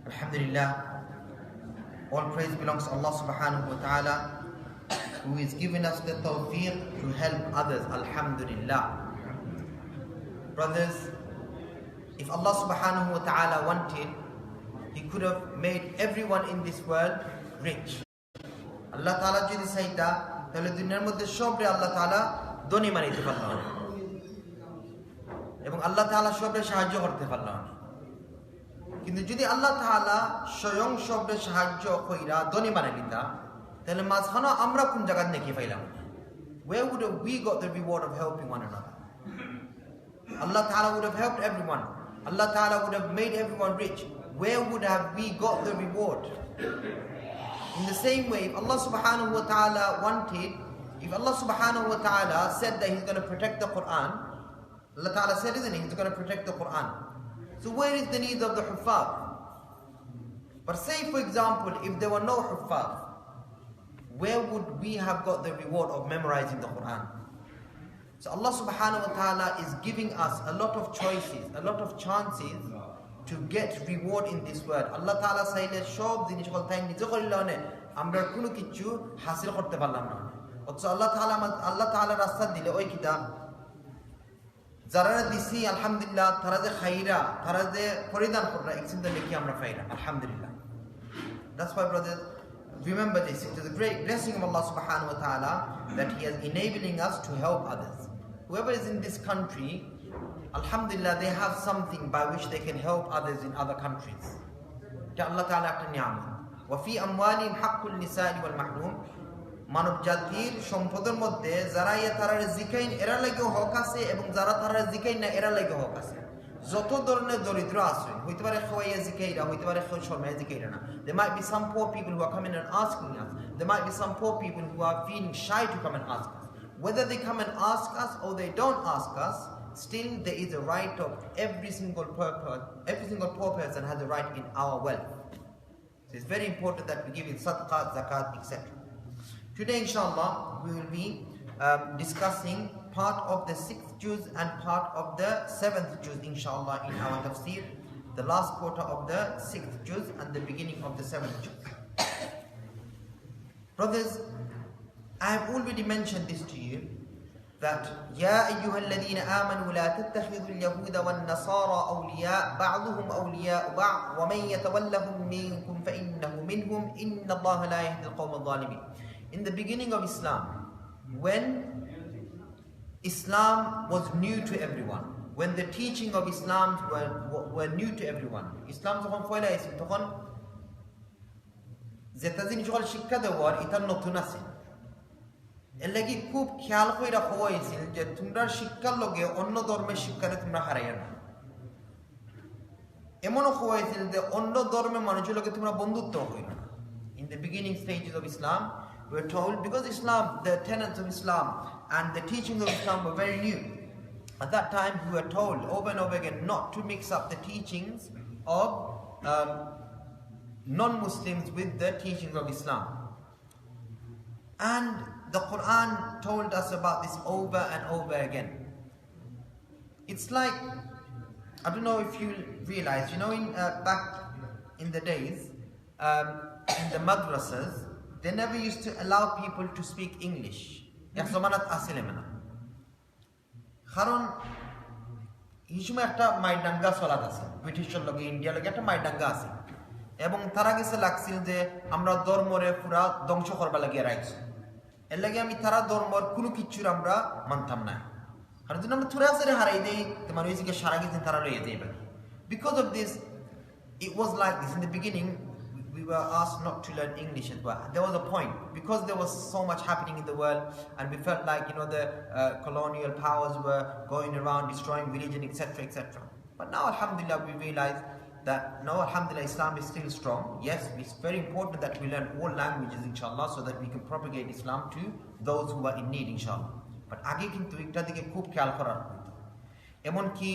Alhamdulillah, all praise belongs to Allah subhanahu wa ta'ala, who is giving us the tawfiq to help others. Alhamdulillah. Brothers, if Allah subhanahu wa ta'ala wanted, He could have made everyone in this world rich. Allah ta'ala jodi saita তাহলে দুনিয়ার মধ্যে সবরে আল্লাহ তাআলা ধনী বানাইতে পারলো না, এবং আল্লাহ তাআলা সবরে সাহায্য করতে পারলো না। কিন্তু যদি আল্লাহ তাআলা স্বয়ং সবরে সাহায্য কইরা ধনী বানাই দিতা, তাহলে মাঝখানে আমরা কোন জায়গা নেকি পাইলাম? Where would have we got the reward of helping one another? Allah ta'ala would have helped everyone. Allah ta'ala would have made everyone rich. Where would have we got the reward? In the same way, if Allah subhanahu wa ta'ala wanted, if Allah subhanahu wa ta'ala said that He's going to protect the Quran, Allah ta'ala said, isn't He? He's going to protect the Quran. So where is the need of the huffaz? But say, for example, if there were no huffaz, where would we have got the reward of memorizing the Quran? So Allah subhanahu wa ta'ala is giving us a lot of choices, a lot of chances to get reward in this world. Allah ta'ala saile shob jinish kol thain nije korilone amra kono kichu hasil korte parlam na, otho Allah ta'ala rasta dile oi kitab jara disi alhamdulillah tara je khaira tara je poridan korra eksinda leki amra faira alhamdulillah. That's why, brothers, remember this. It is a great blessing of Allah subhanahu wa ta'ala that He is enabling us to help others. Whoever is in this country, alhamdulillah, they have something by which they can help others in other countries. Allah ta'ala ekta ni'amah. Wa fi amwalihim haqqul nisa'i wal mahrum. মানব জাতির সম্পদের মধ্যে যারা তারার জিকাইন এরা লাগে হক আছে, এবং যারা তারার জিকাইন না এরা লাগে হক আছে। যত ধরনের দরিদ্র আছে, হইতে পারে খাওয়াইয়া জিকাইরা, হইতে পারে শর্মাইয়া জিকাইরা না। There might be some poor people who are coming and asking us. There might be some poor people who are feeling shy to come and ask us. Whether they come and ask us or they don't ask us, still there is a right of every single poor person has a right in our wealth. So it's very important that we give it sadaqah, zakat, etc. Today, inshallah, we will be discussing part of the 6th juz and part of the 7th juz, inshallah, in our tafsir. The last quarter of the 6th juz and the beginning of the 7th juz. Brothers, I have already mentioned this to you, that يا أيها الذين آمنوا لا تتخذوا اليهود والنصارى أولياء بعضهم أولياء بعض ومن يتولهم منكم فإنه منهم إن الله لا يهدي القوم الظالمين. In the beginning of Islam, when Islam was new to everyone, when the teaching of Islam were new to everyone, Islam যখন পয়লা এসেছিল তখন যেটা জিনিস সকল শিক্ষা দেওয়ার এটা নতুন আছে। এর লাগি খুব খেয়াল করে রাখা হয়েছিল যে তোমরা শিক্ষার লগে অন্য ধর্মের শিক্ষারে তোমরা হারাইয়া না। এমনও হয়েছিল যে অন্য ধর্মের মানুষের লগে তোমরা বন্ধুত্ব হইল না। In the beginning stages of Islam, we were told, because Islam, the tenets of Islam and the teachings of Islam were very new. At that time, we were told over and over again not to mix up the teachings of non-Muslims with the teachings of Islam. And the Quran told us about this over and over again. It's like, I don't know if you realize, you know, back in the days, in the madrasas, they never used to allow people to speak English. Yasomanat asilemena. Karon হিসুমে একটা মাইডাঙ্গা চলাত আছে, ব্রিটিশের লগে ইন্ডিয়ার লগে একটা মাইডাঙ্গা আছে, এবং তারা গেছে লাগছিল যে আমরা ধর্মরে পুরা ধ্বংস করবা লাগিয়ে রাখছি। এর লাগে আমি তারা ধর্মর কোনো কিছুর আমরা মানতাম না, কারণ যদি আমরা থুরে আসে হারাই দেই তোমার ওই দিকে সারা গেছেন তারা রয়ে যাইবে। Because of this, it was like this. In the beginning, we were asked not to learn English as well. There was a point, because there was so much happening in the world, and we felt like, you know, the colonial powers were going around destroying religion, etc., etc. But now, alhamdulillah, we realize that no, alhamdulillah, Islam is still strong. Yes, it's very important that we learn all languages, inshallah, so that we can propagate Islam to those who are in need, inshallah. But আগে কিন্তু একটা দিকে খুব খেয়াল করার, এমনকি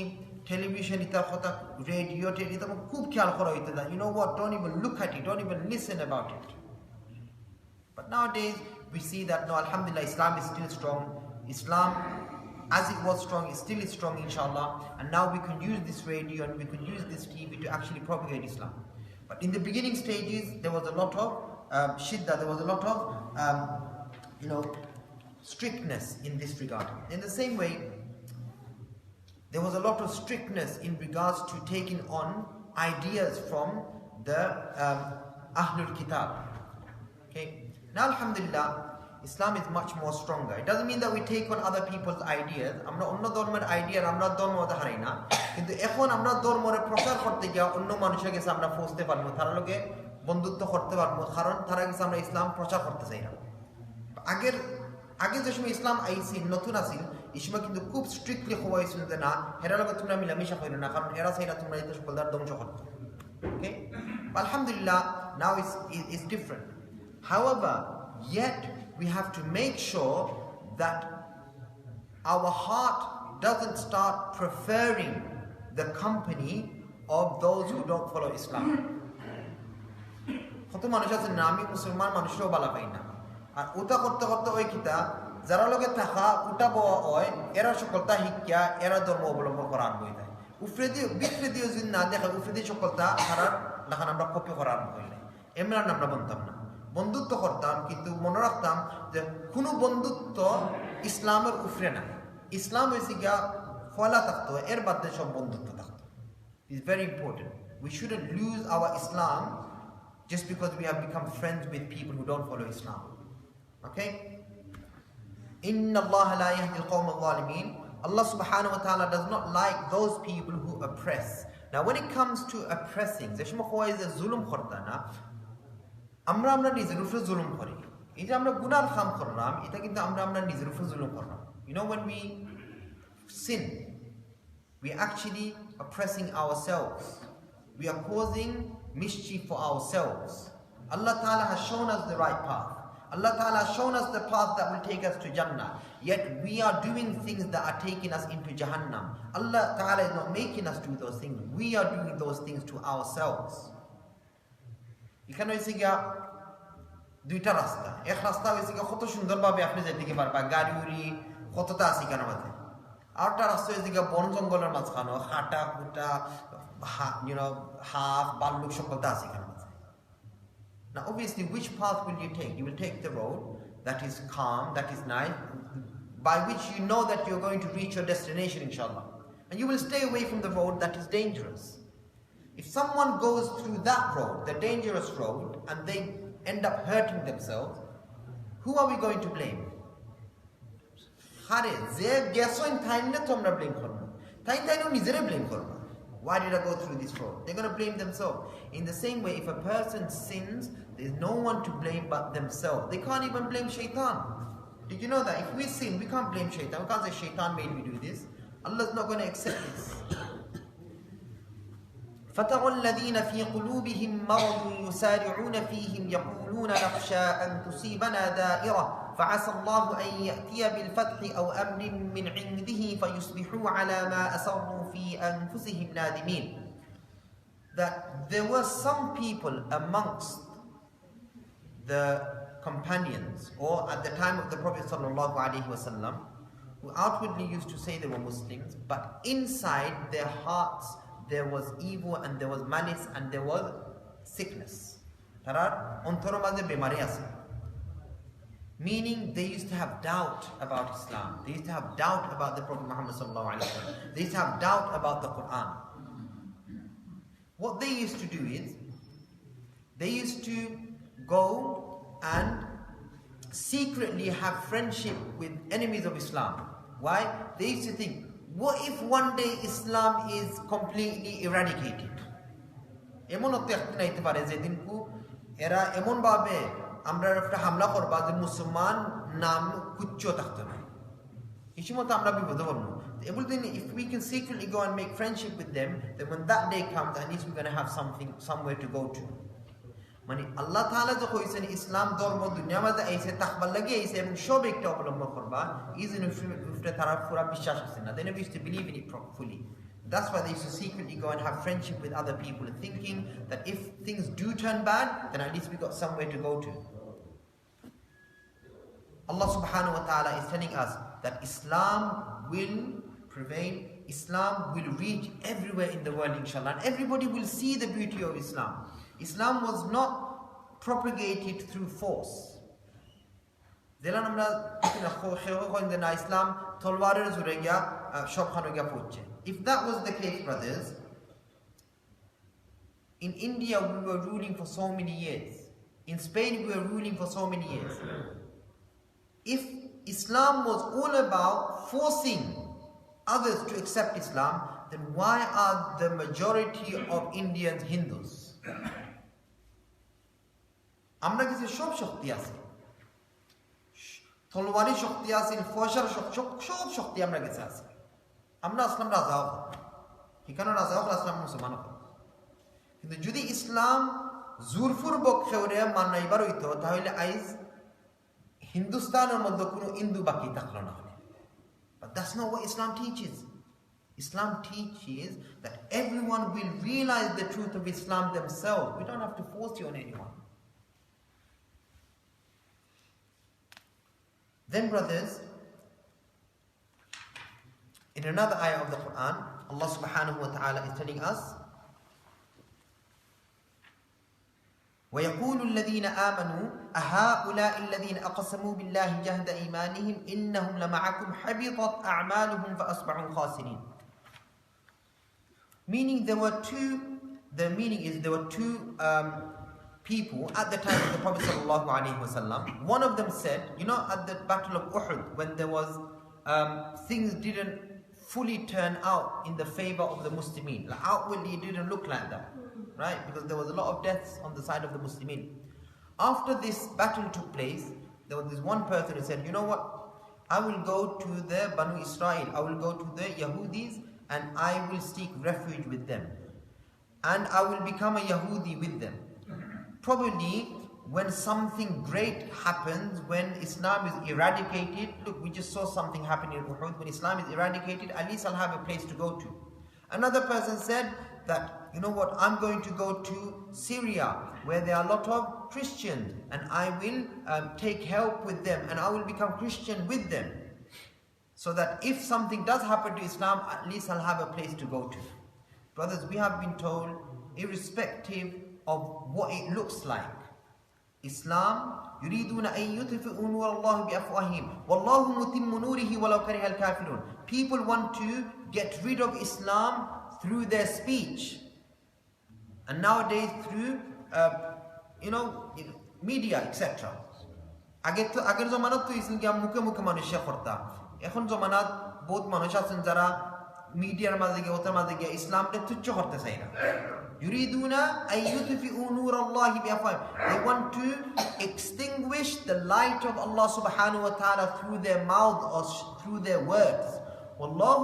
television ita khota radio ita khub khayal kora hoite that, you know what, don't even look at it, don't even listen about it. But nowadays we see that no, alhamdulillah, Islam is still strong. Islam as it was strong, it still is strong, inshallah, and now we can use this radio and we can use this TV to actually propagate Islam. But in the beginning stages, there was a lot of shiddah, there was a lot of strictness in this regard. In the same way, there was a lot of strictness in regards to taking on ideas from the Ahlul Kitab. Okay. Now, alhamdulillah, Islam is much more stronger. It doesn't mean that we take on other people's ideas. আমরা অন্য ধর্মের idea আমরা ধর্মতে হারাই না, কিন্তু এখন আমরা ধর্মরে প্রচার করতে গিয়ে অন্য মানুষের কাছে আমরা পৌঁছতে পারবো, তারা লোকে বন্ধুত্ব করতে পারবো, কারণ তারা কাছে আমরা ইসলাম প্রচার করতে চাই না। আগে যে সময় ইসলাম আইসিল নতুন আসিল, এই সময় কিন্তু খুব স্ট্রিক্টলি হওয়া হয়েছিল যে না, এরা লোকে তোমরা মিলামিশা করো না, কারণ এরা চাই না তোমরা এই সকলদার ধ্বংস করতে। ওকে, আলহামদুলিল্লাহ, now it's different. However, yet we have to make sure that our heart doesn't start preferring the company of those who don't follow Islam. কত মানুষ আছে না, আমি মুসলমান মানুষরাও বালা পাই না, আর ওটা করতে করতে ওই কিতা যারা লোকে থাকা উটা বওয়া হয়, এরা সকলতা শিক্ষা এরা ধর্ম অবলম্বন করা আরম্ভ হয়ে যায়। উফরে দিয়ে বিফরে দিয়ে যদি না দেখা, উফরে দিয়ে সকলতা হারার লেখান আমরা কপি করা আরম্ভ হইলে এমন আমরা বলতাম না, বন্ধুত্ব করতাম, কিন্তু মনে রাখতাম যে কোনো বন্ধুত্ব ইসলামের উফরে না। ইসলাম হয়েছে গিয়া ফলা থাকতো, এর বাদে সব বন্ধুত্ব থাকতো। It's very important. We shouldn't lose our Islam just because we have become friends with people who don't follow Islam. Okay? Inna Allah la yahdi al-qawm al-zalimin. Allah subhanahu wa ta'ala does not like those people who oppress. Now when it comes to oppressing, যে সময় হয় যে জুলুম করতা না, আমরা নিজের উপরে জুলুম করি। এই যে আমরা গুনার কাম করলাম, এটা কিন্তু আমরা নিজের উপরে জুলুম করলাম। You know, when we sin, we are actually oppressing ourselves. We are causing mischief for ourselves. Allah Ta'ala has shown us the right path. Allah Ta'ala has shown us the path that will take us to Jannah. Yet we are doing things that are taking us into Jahannam. Allah Ta'ala is not making us do those things. We are doing those things to ourselves. এখানে হয়েছে গিয়া দুইটা রাস্তা। এক রাস্তা হয়েছে গিয়া কত সুন্দরভাবে আপনি যেতে পারবা, গাড়ি উড়ি কতটা আছে কেন মাঝে। আরেকটা রাস্তা হয়েছে গিয়া বন জঙ্গলের মাঝখানো হাঁটা কুটা হাফ বাল্লুক সকলটা আছে কেন মাঝে। Now obviously, which path will you take? You will take the road that is calm, that is nice, by which you know that you're going to reach your destination, inshallah. And you will stay away from the road that is dangerous. If someone goes through that road, the dangerous road, and they end up hurting themselves, who are we going to blame? Why did I go through this road? They're going to blame themselves. In the same way, if a person sins, there's no one to blame but themselves. They can't even blame shaitan. Did you know that? If we sin, we can't blame shaitan. We can't say shaitan made me do this. Allah's not going to accept this. فَتَرَى الَّذِينَ فِي قُلُوبِهِمْ مَرَضٌ يُسَارِعُونَ فِيهِمْ يَقُولُونَ نَخْشَىٰ أَن تُصِيبَنَا دَائِرَةٌ فَعَسَى اللَّهُ أَن يَأْتِيَ بِالْفَتْحِ أَوْ أَمْرٍ مِّنْ عِندِهِ فَيُصْبِحُوا عَلَىٰ مَا أَسَرُّوا فِي أَنفُسِهِمْ نَادِمِينَ. That there were some people amongst the companions, or at the time of the Prophet ﷺ, who outwardly used to say they were Muslims, but inside their hearts there was evil and there was malice and there was sickness. Meaning they used to have doubt about Islam. They used to have doubt about the Prophet Muhammad ﷺ. They used to have doubt about the Quran. What they used to do is, they used to go and secretly have friendship with enemies of Islam. Why? They used to think, what if one day Islam is completely eradicated? এমন হতে নাইতে পারে যেদিনকু এরা এমন ভাবে আমরা একটা হামলা করবা যে মুসলমান নাম কুচ্চ থাকতো না, এই সময় তো আমরা বিপদে পড়বো। Everything, if we can secretly go and make friendship with them, then when that day comes, at least we're going to have somewhere to go to. মানে আল্লাহ তাআলা যখন কইছেন ইসলাম ধর্ম দুনিয়া মাঝে আইছে তাকবার লাগি আইছে এবং সব একটা অবলম্বন করবা, ইজন উফরে তারা পুরা বিশ্বাস আছে না, they never used to believe in it fully. That's why they used to secretly go and have friendship with other people, thinking that if things do turn bad, then at least we got somewhere to go to. Allah subhanahu wa ta'ala is telling us that Islam will prevail, Islam will reach everywhere in the world, inshallah, and everybody will see the beauty of Islam. Islam was not propagated through force. Islam if that was the case, brothers, in India we were ruling for so many years. In Spain we were ruling for so many years. If Islam was all about forcing others to accept Islam, then why are the majority of Indians Hindus? Amra kise shob shakti ase. Tolwari shakti ase, foshar shob shakti amra kise ase. Amra Islam razao. Hikano razao Islam Musliman ho. Kintu jodi Islam zurfurbok khewre manaibar hoito tahole aiz Hindustaner moddhe kono Hindu baki thaklo na. But that's not what Islam teaches. Islam teaches that everyone will realize the truth of Islam themselves. We don't have to force you on anyone. Then, brothers, in another ayah of the Quran, Allah subhanahu wa ta'ala is telling us, وَيَقُولُ الَّذِينَ آمَنُوا أَهَؤُلَاءِ الَّذِينَ أَقْسَمُوا بِاللَّهِ جَهْدَ إِيمَانِهِمْ إِنَّهُمْ لَمَعَكُمْ حَبِطَتْ أَعْمَالُهُمْ فَأَصْبَحُوا خَاسِرِينَ. Meaning there were two people at the time of the Prophet sallallahu alaihi wasallam. One of them said, at the Battle of Uhud, when there was things didn't fully turn out in the favor of the Muslimin. Like outwardly it didn't look like that. Right? Because there was a lot of deaths on the side of the Muslimin. After this battle took place, there was this one person who said, you know what? I will go to the Banu Israel, I will go to the Yahudis, and I will seek refuge with them. And I will become a Yahudi with them. Probably when something great happens, when Islam is eradicated, look, we just saw something happen in Uhud, when Islam is eradicated, at least I'll have a place to go to. Another person said that, you know what, I'm going to go to Syria, where there are a lot of Christians, and I will take help with them, and I will become Christian with them. So that if something does happen to Islam, at least I'll have a place to go to. Brothers, we have been told, irrespective of what it looks like, Islam, يُرِيدُونَ أَن يُطْفِئُوا نُورَ اللَّهِ بِأَفْوَاهِهِمْ وَاللَّهُ مُتِمُّ نُورِهِ وَلَوْ كَرِهَ الْكَافِرُونَ. People want to get rid of Islam through their speech. And nowadays through, media, etc. আগের জমানাত তো ইসলাম কি মুখে মুখে মানুষে করতা। এখন জমানাত বহুত মানুষ আছেন যারা মিডিয়ার মাঝে গিয়ে ওটার মাঝে গিয়ে ইসলামকে তুচ্ছ করতে চায় না। يريدون أن يطفئوا نور الله بأفواههم. They want to extinguish the light of Allah subhanahu wa ta'ala through their mouth or through their words. وَاللَّهُ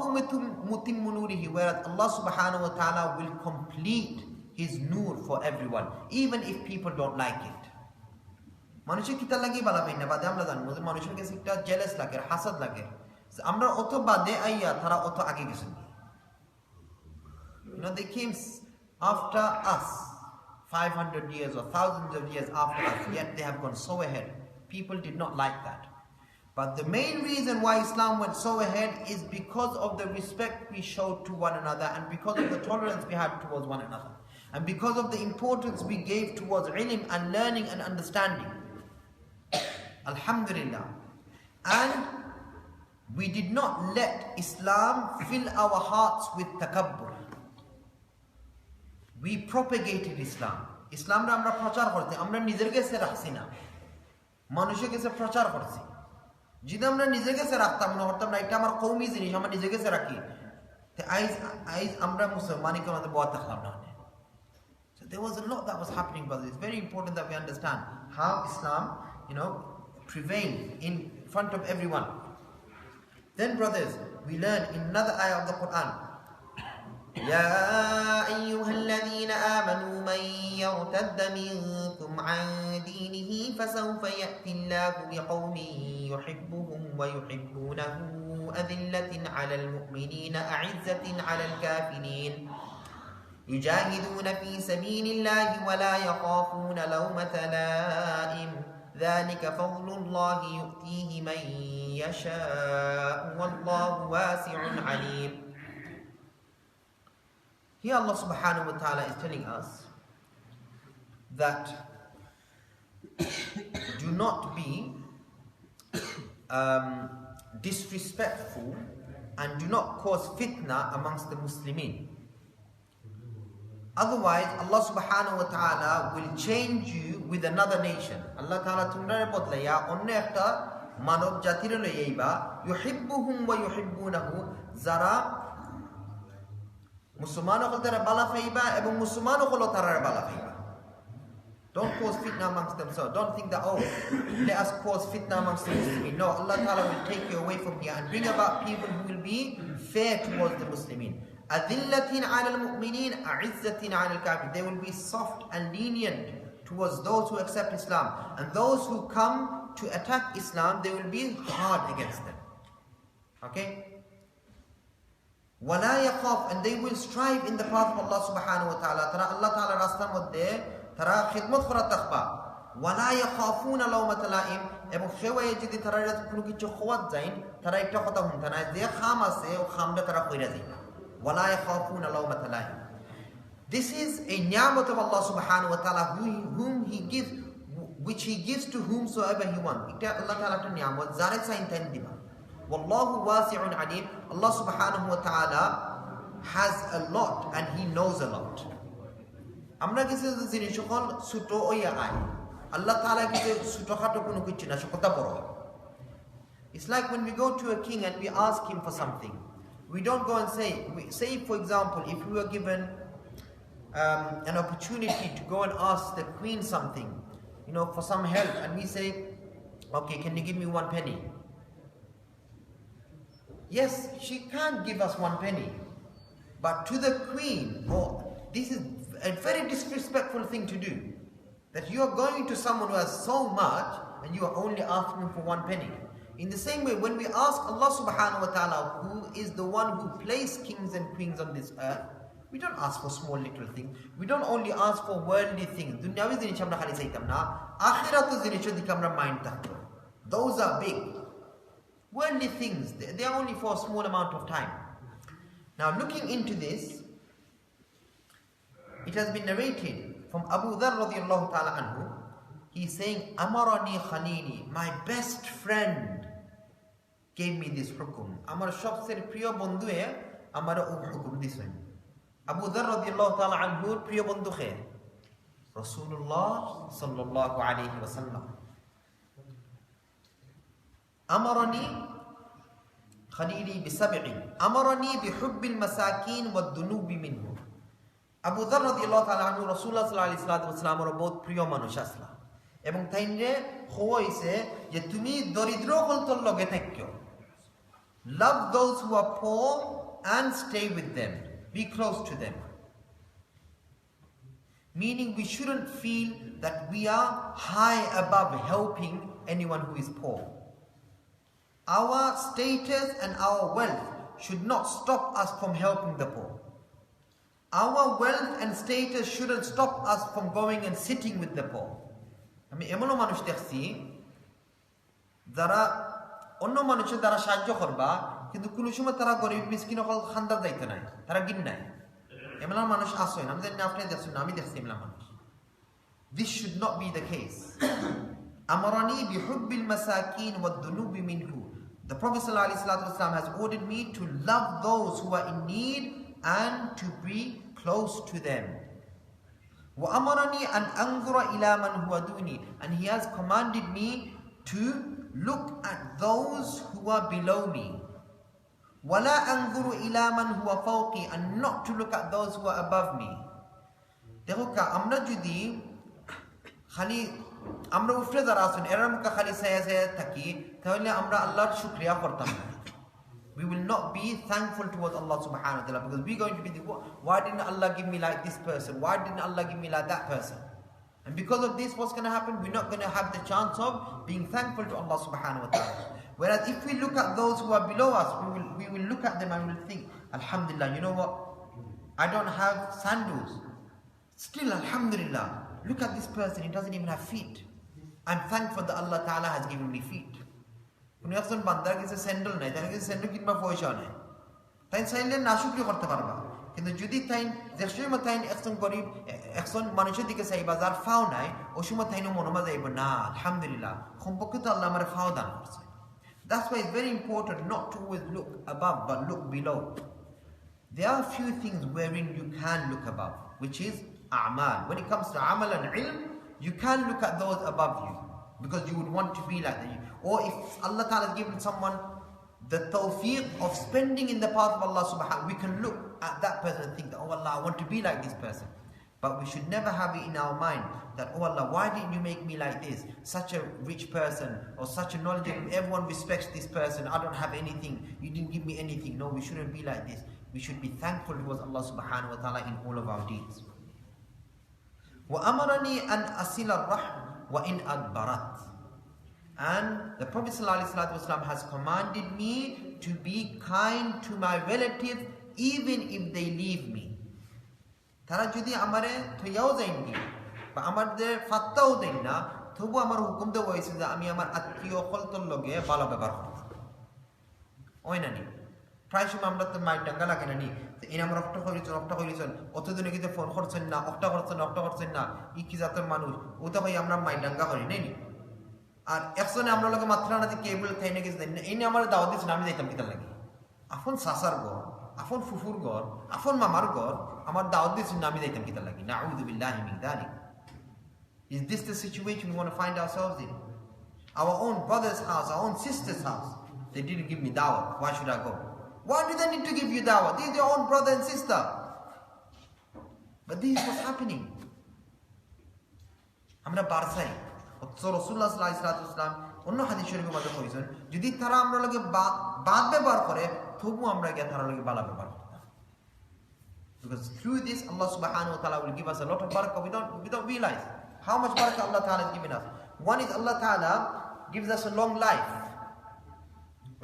مُتِمُّ نُورِهِ. Whereas Allah subhanahu wa ta'ala will complete His nur for everyone, even if people don't like it. মানুষের কিতা লাগি বালা পাই না বাদে আমরা জানবো যে মানুষের কাছে একটা জেলাস লাগে, হাসাদ লাগে। আমরা অত বাদে আইয়া তারা অত আগে গেছেন। They came after us 500 years or thousands of years after us, yet they have gone so ahead. People did not like that. But the main reason why Islam went so ahead is because of the respect we showed to one another, and because of the tolerance we had towards one another, and because of the importance we gave towards ilm and learning and understanding. Alhamdulillah. And we did not let Islam fill our hearts with takabbur. We propagated Islam. Islam ra amra prachar korte, amra nijer kache rakhchi na, manusher kache prachar korchi. Jodi amra nijer kache rakhtam na, hortam na eta amar qawmi jinish, amra nijer kache rakhi, te aiz amra muslimani ke madhe bahut takhlam na. So there was a lot that was happening, brothers. It's very important that we understand how Islam, prevailed in front of everyone. Then, brothers, we learn in another ayah of the Quran, يا أيها الذين آمنوا من يرتد منكم عن دينه فسوف يأتي الله بقوم يحبهم ويحبونه أذلة على المؤمنين أعزة على الكافرين يجاهدون في سبيل الله ولا يخافون لومة لائم ذلك فضل الله يؤتيه من يشاء والله واسع عليم. Here Allah subhanahu wa ta'ala is telling us that do not be disrespectful and do not cause fitna amongst the Muslimin. Otherwise, Allah subhanahu wa ta'ala will change you with another nation. Allah ta'ala tumrare bodlaya onne ekta manob jatire loyaiba yuhibbuhum wa yuhibbunahu zara Musliman hol tara bala faiba ebong Musliman hol tara bala faiba. Don't cause fitna amongst themselves. Don't think that, oh, let us cause fitna amongst the Muslimin. No, Allah ta'ala will take you away from here and bring about people who will be fair towards the Muslimin. أَذِلَّةٍ عَلَى الْمُؤْمِنِينَ أَعِزَّةٍ عَلَى الْكَافِرِينَ. They will be soft and lenient towards those who accept Islam. And those who come to attack Islam, they will be hard against them. Okay? وَلَا يَخَافُ. And they will strive in the path of Allah subhanahu wa ta'ala. Tara Allah ta'ala rastan moddhe tara khidmat khora takhba. وَلَا يَخَافُونَ لَوْمَةَ لَائِمٍ. এবং সেও যদি তারা কোনো কিছু খোয়াত যায় তারা একটা কথা শুনতে না যে খাম আছে ও খামটা তারা কইরা যায় وَلَا يَخَافُونَ لَوْمَةَ لَائِمٍ. This is a ni'mat of Allah subhanahu wa ta'ala whom He gives, which He gives to whomsoever He wants. Ita Allah ta'ala ta ni'mat zare sa inten diba. Wallahu wasi'un alim. Allah subhanahu wa ta'ala has a lot and He knows a lot. Amra কিছু জিনিস সকল ছোট ওইয়া আয় Allah ta'ala কিছু ছোটখাটো কোনো কিছু না সকলটা বড় হয়. It's like when we go to a king and we ask him for something. We don't go and say for example, if we were given an opportunity to go and ask the queen something, for some help, and we say, okay, can you give me 1 penny? Yes, she can't give us 1 penny, but to the queen, this is a very disrespectful thing to do. That you are going to someone who has so much and you are only asking for 1 penny. In the same way, when we ask Allah subhanahu wa ta'ala, who is the one who placed kings and queens on this earth, we don't ask for small little things. We don't only ask for worldly things. Dunyawi zinish amra khali saitam na, akhiratu zinish dik amra mind takto. Those are big. Worldly things, they are only for a small amount of time. Now looking into this, it has been narrated from Abu Dhar radiyallahu ta'ala anhu. He's saying, Amarani Khalili, my best friend gave me this hukum. Amar shobser priyo bondhu hai, amara hukum this one. Abu Dhar radiyallahu ta'ala anhu priyo bondhu khe Rasulullah sallallahu alayhi wa sallam. Amarani Khalili bi sab'i. Amarani bi hubbil masakin wa dunubi minhu. Abu Dhar radiyallahu ta'ala anhu Rasulullah sallallahu alayhi wa sallam bahut priyo manush asla. এবং তাইরে হইছে যে তুমি দরিদ্র কলতর লগে থাকিও love those who are poor and stay with them, be close to them, meaning we shouldn't feel that we are high above helping anyone who is poor. Our status and our wealth should not stop us from helping the poor. Our wealth and status shouldn't stop us from going and sitting with the poor. আমি এমনও মানুষ দেখছি যারা অন্য মানুষের দ্বারা সাহায্য করবা কিন্তু কোনো সময় তারা গরিব মিসকিন হল খান্দার যাইতে নাই, তারা গিন নাই। এমন মানুষ আসয় না, আমি জানি না আপনি দেখছেন না, আমি দেখছি এমন মানুষ। This should not be the case. Amarani bihubbil masakin wa dunubi minhu. The Prophet ﷺ has ordered me to love those who are in need and to be close to them. وَأَمَرَنِي أَنْ أَنْظُرَ إِلَى مَنْ هُوَ دُونِي. And He has commanded me to look at those who are below me. وَلَا أَنْظُرُ إِلَى مَنْ هُوَ فَوْقِي. And not to look at those who are above me. দেখো আমরা যদি খালি আমরা উঠে যারা আছেন এর মুখে খালি ছায়া ছায়া থাকি তাহলে আমরা আল্লাহর শুকরিয়া করতাম না। We will not be thankful towards Allah subhanahu wa ta'ala because we're going to be why didn't Allah give me like this person? Why didn't Allah give me like that person? And because of this, what's going to happen? We're not going to have the chance of being thankful to Allah subhanahu wa ta'ala. Whereas if we look at those who are below us, we will look at them and we will think, Alhamdulillah, you know what? I don't have sandals. Still, Alhamdulillah, look at this person, he doesn't even have feet. I'm thankful that Allah ta'ala has given me feet. কোনো একজন বান্দার কাছে sandal নাই, তার কাছে sandal কিনবা পয়সা নাই, তাই চাইলে নাশুকরি করতে পারবা, কিন্তু যদি তাই যে সময় তাই একজন গরিব একজন মানুষের দিকে চাইবা যার ফাও নাই ওই সময় তাই মনোমা যাইব না আলহামদুলিল্লাহ সম্পর্কে তো আল্লাহ আমার ফাও দান করছে। That's why it's very important not to always look above but look below. There are a few things wherein you can look above, which is a'mal. When it comes to amal and ilm, you can look at those above you because you would want to be like them. Or if Allah Ta'ala has given someone the tawfiq of spending in the path of Allah subhanahu, we can look at that person and think that, oh Allah, I want to be like this person. But we should never have it in our mind that, oh Allah, why didn't you make me like this? Such a rich person or such a knowledgeable, everyone respects this person. I don't have anything. You didn't give me anything. No, we shouldn't be like this. We should be thankful towards Allah subhanahu wa ta'ala in all of our deeds. وَأَمَرَنِي أَنْ أَصِلَ الرَّحْمَ وَإِنْ أَدْبَرَتْ. And the Prophet ﷺ has commanded me to be kind to my relatives even if they leave me. তারা যদি আমারে থইয়াও যায়নি বা আমাদের ফাত্তাও দেন না, তবু আমার হুকুম দেওয়া হয়েছে যে আমি আমার আত্মীয় কলতর লগে ভালো ব্যবহার করব। ওই না নি প্রায় সময় আমরা তো মায়ের ডাঙ্গা লাগে না নি এনে আমরা অক্টা করেছেন অতদিনে কিন্তু ফোন করছেন না, অক্টা করছেন না, ই কি জাতের মানুষ ও তো ভাই আমরা মায়ের ডাঙ্গা করি নাই নি। আর একজনে আমরা লোকে মাত্রা না দিয়ে কেবল থাই না গেছে এই নিয়ে আমার দাওয়াত দিয়েছেন, আমি যাইতাম কিতা লাগে আপন সাসার ঘর, আপন ফুফুর ঘর, আপন মামার ঘর আমার দাওয়াত দিয়েছেন, আমি যাইতাম কিতা লাগে। নাউযু বিল্লাহি মিন যালিক। Is this the situation we want to find ourselves in? Our own brother's house, our own sister's house. They didn't give me dawah. Why should I go? Why do they need to give you dawah? This is your own brother and sister. But this is what's happening. আমরা বারসাই রাসূলুল্লাহ সাল্লাল্লাহু আলাইহি ওয়াসাল্লাম অন্য হাদিস শরীফের মধ্যে কইছেন যদি তারা আমরা লগে বাদ ব্যবহার করে তবু আমরা গিয়ে তারা লগে ভালো ব্যবহার করতাম। Because through this Allah subhanahu wa ta'ala will give us a lot of barakah we don't realize how much barakah Allah ta'ala has given us. One is Allah ta'ala gives us a long life.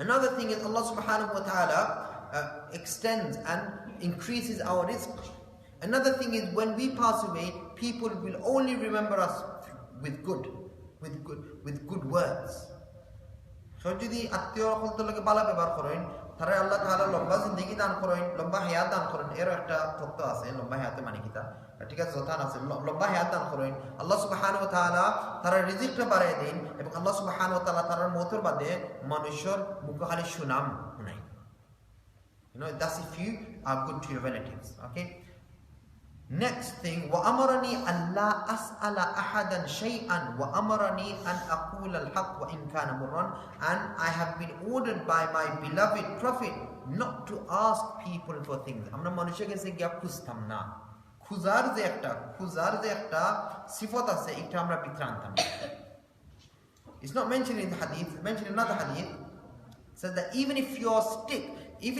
Another thing is Allah subhanahu wa ta'ala extends and increases our rizq. Another thing is when we pass away, people will only remember us with good words. So যদি আত্মীয় সকলকে ভালো ব্যবহার করেন তারা আল্লাহ তাআলা লম্বা জিন্দেগি দান করেন, লম্বা হায়াত দান করেন। এর একটা তত্ত্ব আছে লম্বা হায়াতে মানে কিতা, ঠিক আছে, যথান আছে লম্বা হায়াত দান করেন। আল্লাহ সুবহানাহু ওয়া তাআলা তারা রিজিকটা বাড়ায় দেন এবং আল্লাহ সুবহানাহু ওয়া তাআলা তার মওতের বাদে মানুষের মুখে খালি সুনাম নাই। You know, that's if you are good to your relatives. Okay. Next thing, وَأَمَرَنِي أَنْ لَا أَسْأَلَ أَحَدًا شَيْئًا وَأَمَرَنِي أَنْ أَقُولَ الْحَقَّ وَإِنْ كَانَ مُرًّا. And I have been ordered by my beloved Prophet not to ask people for things. আমরা মানুষের কাছে গিয়ে খুঁজতাম না। খুঁজার যে একটা সিফত আছে এটা আমরা ভিতরে আনতাম না। It's not mentioned in the hadith, it's mentioned in another hadith. It says that even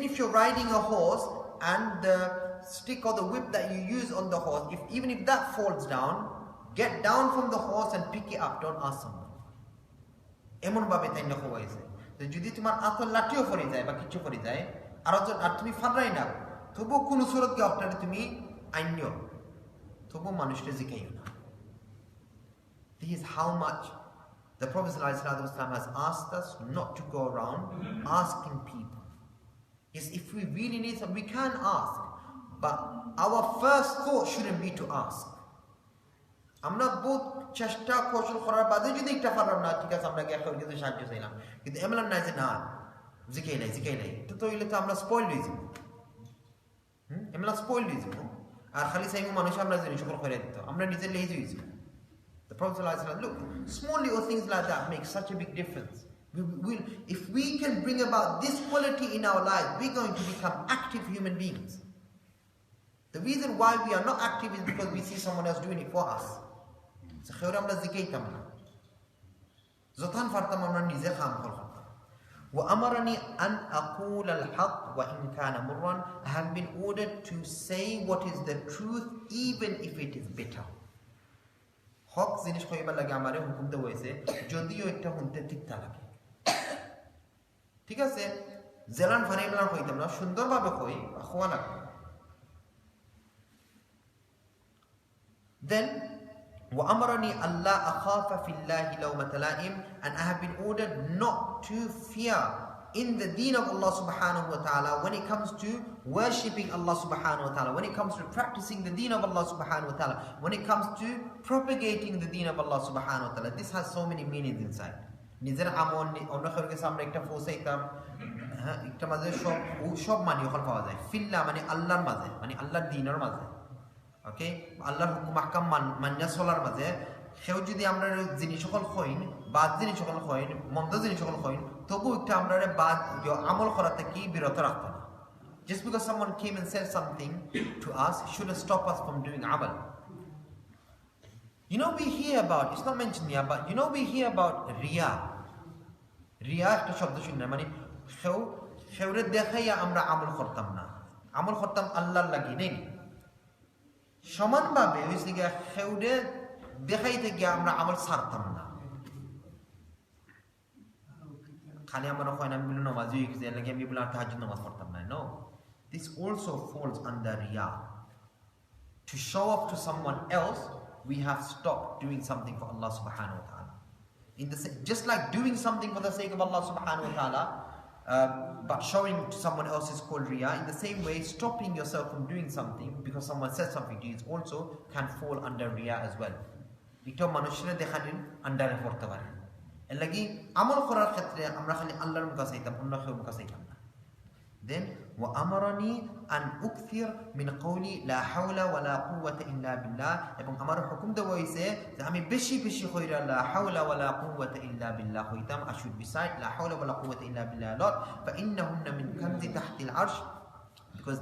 if you're riding a horse and the stick or the whip that you use on the horse, even if that falls down, get down from the horse and pick it up. Don't ask someone. এমন ভাবে তাই না হইছে যে যদি তোমার আতর লাঠিও পড়ে যায় বা কিছু পড়ে যায় আর তুমি ফাড়াই না, তবু কোন সুরতকে আপনারে তুমি আইনিও, তবু মানুষকে জিকাইও না। This is how much the Prophet ﷺ has asked us not to go around asking people. Yes, if we really need something, we can ask. But our first thought shouldn't be to ask. আমরা বহুত চেষ্টা কৌশল করার বাদে যদি একটা পারলাম না, ঠিক আছে আমরা গিয়ে কিছু সাহায্য চাইলাম, কিন্তু এমন নাই যে না জিকাই নাই তো হইলে তো আমরা স্পয়েল হয়ে যাব। এমন স্পয়েল হয়ে যাব আর খালি চাইবো মানুষ আমরা জিনিস সকল করে দিত, আমরা নিজের লেজ হয়ে যাব। The Prophet ﷺ, look, small little things like that make such a big difference. If we can bring about this quality in our lives, we're going to become active human beings. The reason why we are not active is because we see someone else doing it for us. So khayr amra zikaitam na. Zotan fartam amra nize kham kholkham. Wa amarani an aqul al-haq wa in kana murran. I have been ordered to say what is the truth even if it is bitter. Haq jinish khoibar lage amare hukum deoya hoyese jodiyo eta hunte tikta lage. ঠিক আছে, জেলান ফানাইবলার কইতাম না, সুন্দরভাবে কই খোয়া লাগবে। Then, وَأَمَرَنِي أَلَّا أَخَافَ فِي اللَّهِ لَوْمَةَ لَائِمٍ. And I have been ordered not to fear in the deen of Allah subhanahu wa ta'ala, when it comes to worshipping Allah subhanahu wa ta'ala, when it comes to practicing the deen of Allah subhanahu wa ta'ala, when it comes to propagating the deen of Allah subhanahu wa ta'ala, this has so many meanings inside. নিজের আমল অন্য কারোর কাছে আমরা একটা পৌঁছাইতাম, হ্যাঁ, একটা মাঝে সব মানে ওখানে পাওয়া যায়। ফিল্লা মানে আল্লাহর মাঝে, মানে আল্লাহর দ্বীনের মাঝে, ওকে, আল্লাহর হুকুম আহকাম মানিয়া চলার মাঝে। সেও যদি আমরা জিনিস সকল হইন, বাদ জিনিস সকল হইন, মন্দ জিনিস সকল হইন, তবু একটা আমরা বাদ আমল করা থেকে বিরত রাখতো না। Just because someone came and said something to us, it shouldn't stop us from doing amal. You know, we hear about, it's not mentioned here, but you know, we hear about riya. Riya একটা শব্দ শুনলাম, মানে সেউরে দেখাইয়া আমরা আমল করতাম না, আমল করতাম আল্লাহর লাগি নেই। সমানভাবে হয়েছে গিয়া সেউরে দেখাইতে গিয়া আমরা আমল ছাড়তাম না। খালি আমরা হয় না, আমি বলি নামাজি হয়ে গেছে, লাগে আমি বলি আর তাহাজ্জুদ নামাজ পড়তাম না। No, this also falls under riya. To show off to someone else, we have stopped doing something for Allah subhanahu wa ta'ala. Just like doing something for the sake of Allah subhanahu wa ta'ala, but showing to someone else is called riya. In the same way, stopping yourself from doing something because someone said something to you also can fall under riya as well. Ito মানুষের দেখানিন আন্ডারে পড়তে পারে। এর লাগি আমল করার ক্ষেত্রে আমরা খালি আল্লাহর মুখ চাইতাম, অন্য কেউ মুখ চাইতাম না। Then وأمرني أن أكثر من قولي لا حول ولا قوة إلا بالله, এবং আমার হুকুম দেওয়া হয়েছে যে আমি বেশি বেশি কইরা লা হাওলা ওয়ালা কুওয়াতা ইল্লা বিল্লাহ কইতাম। I should recite লা হাওলা ওয়ালা কুওয়াতা ইল্লা বিল্লাহ a lot, فإنهن من كنز تحت العرش, because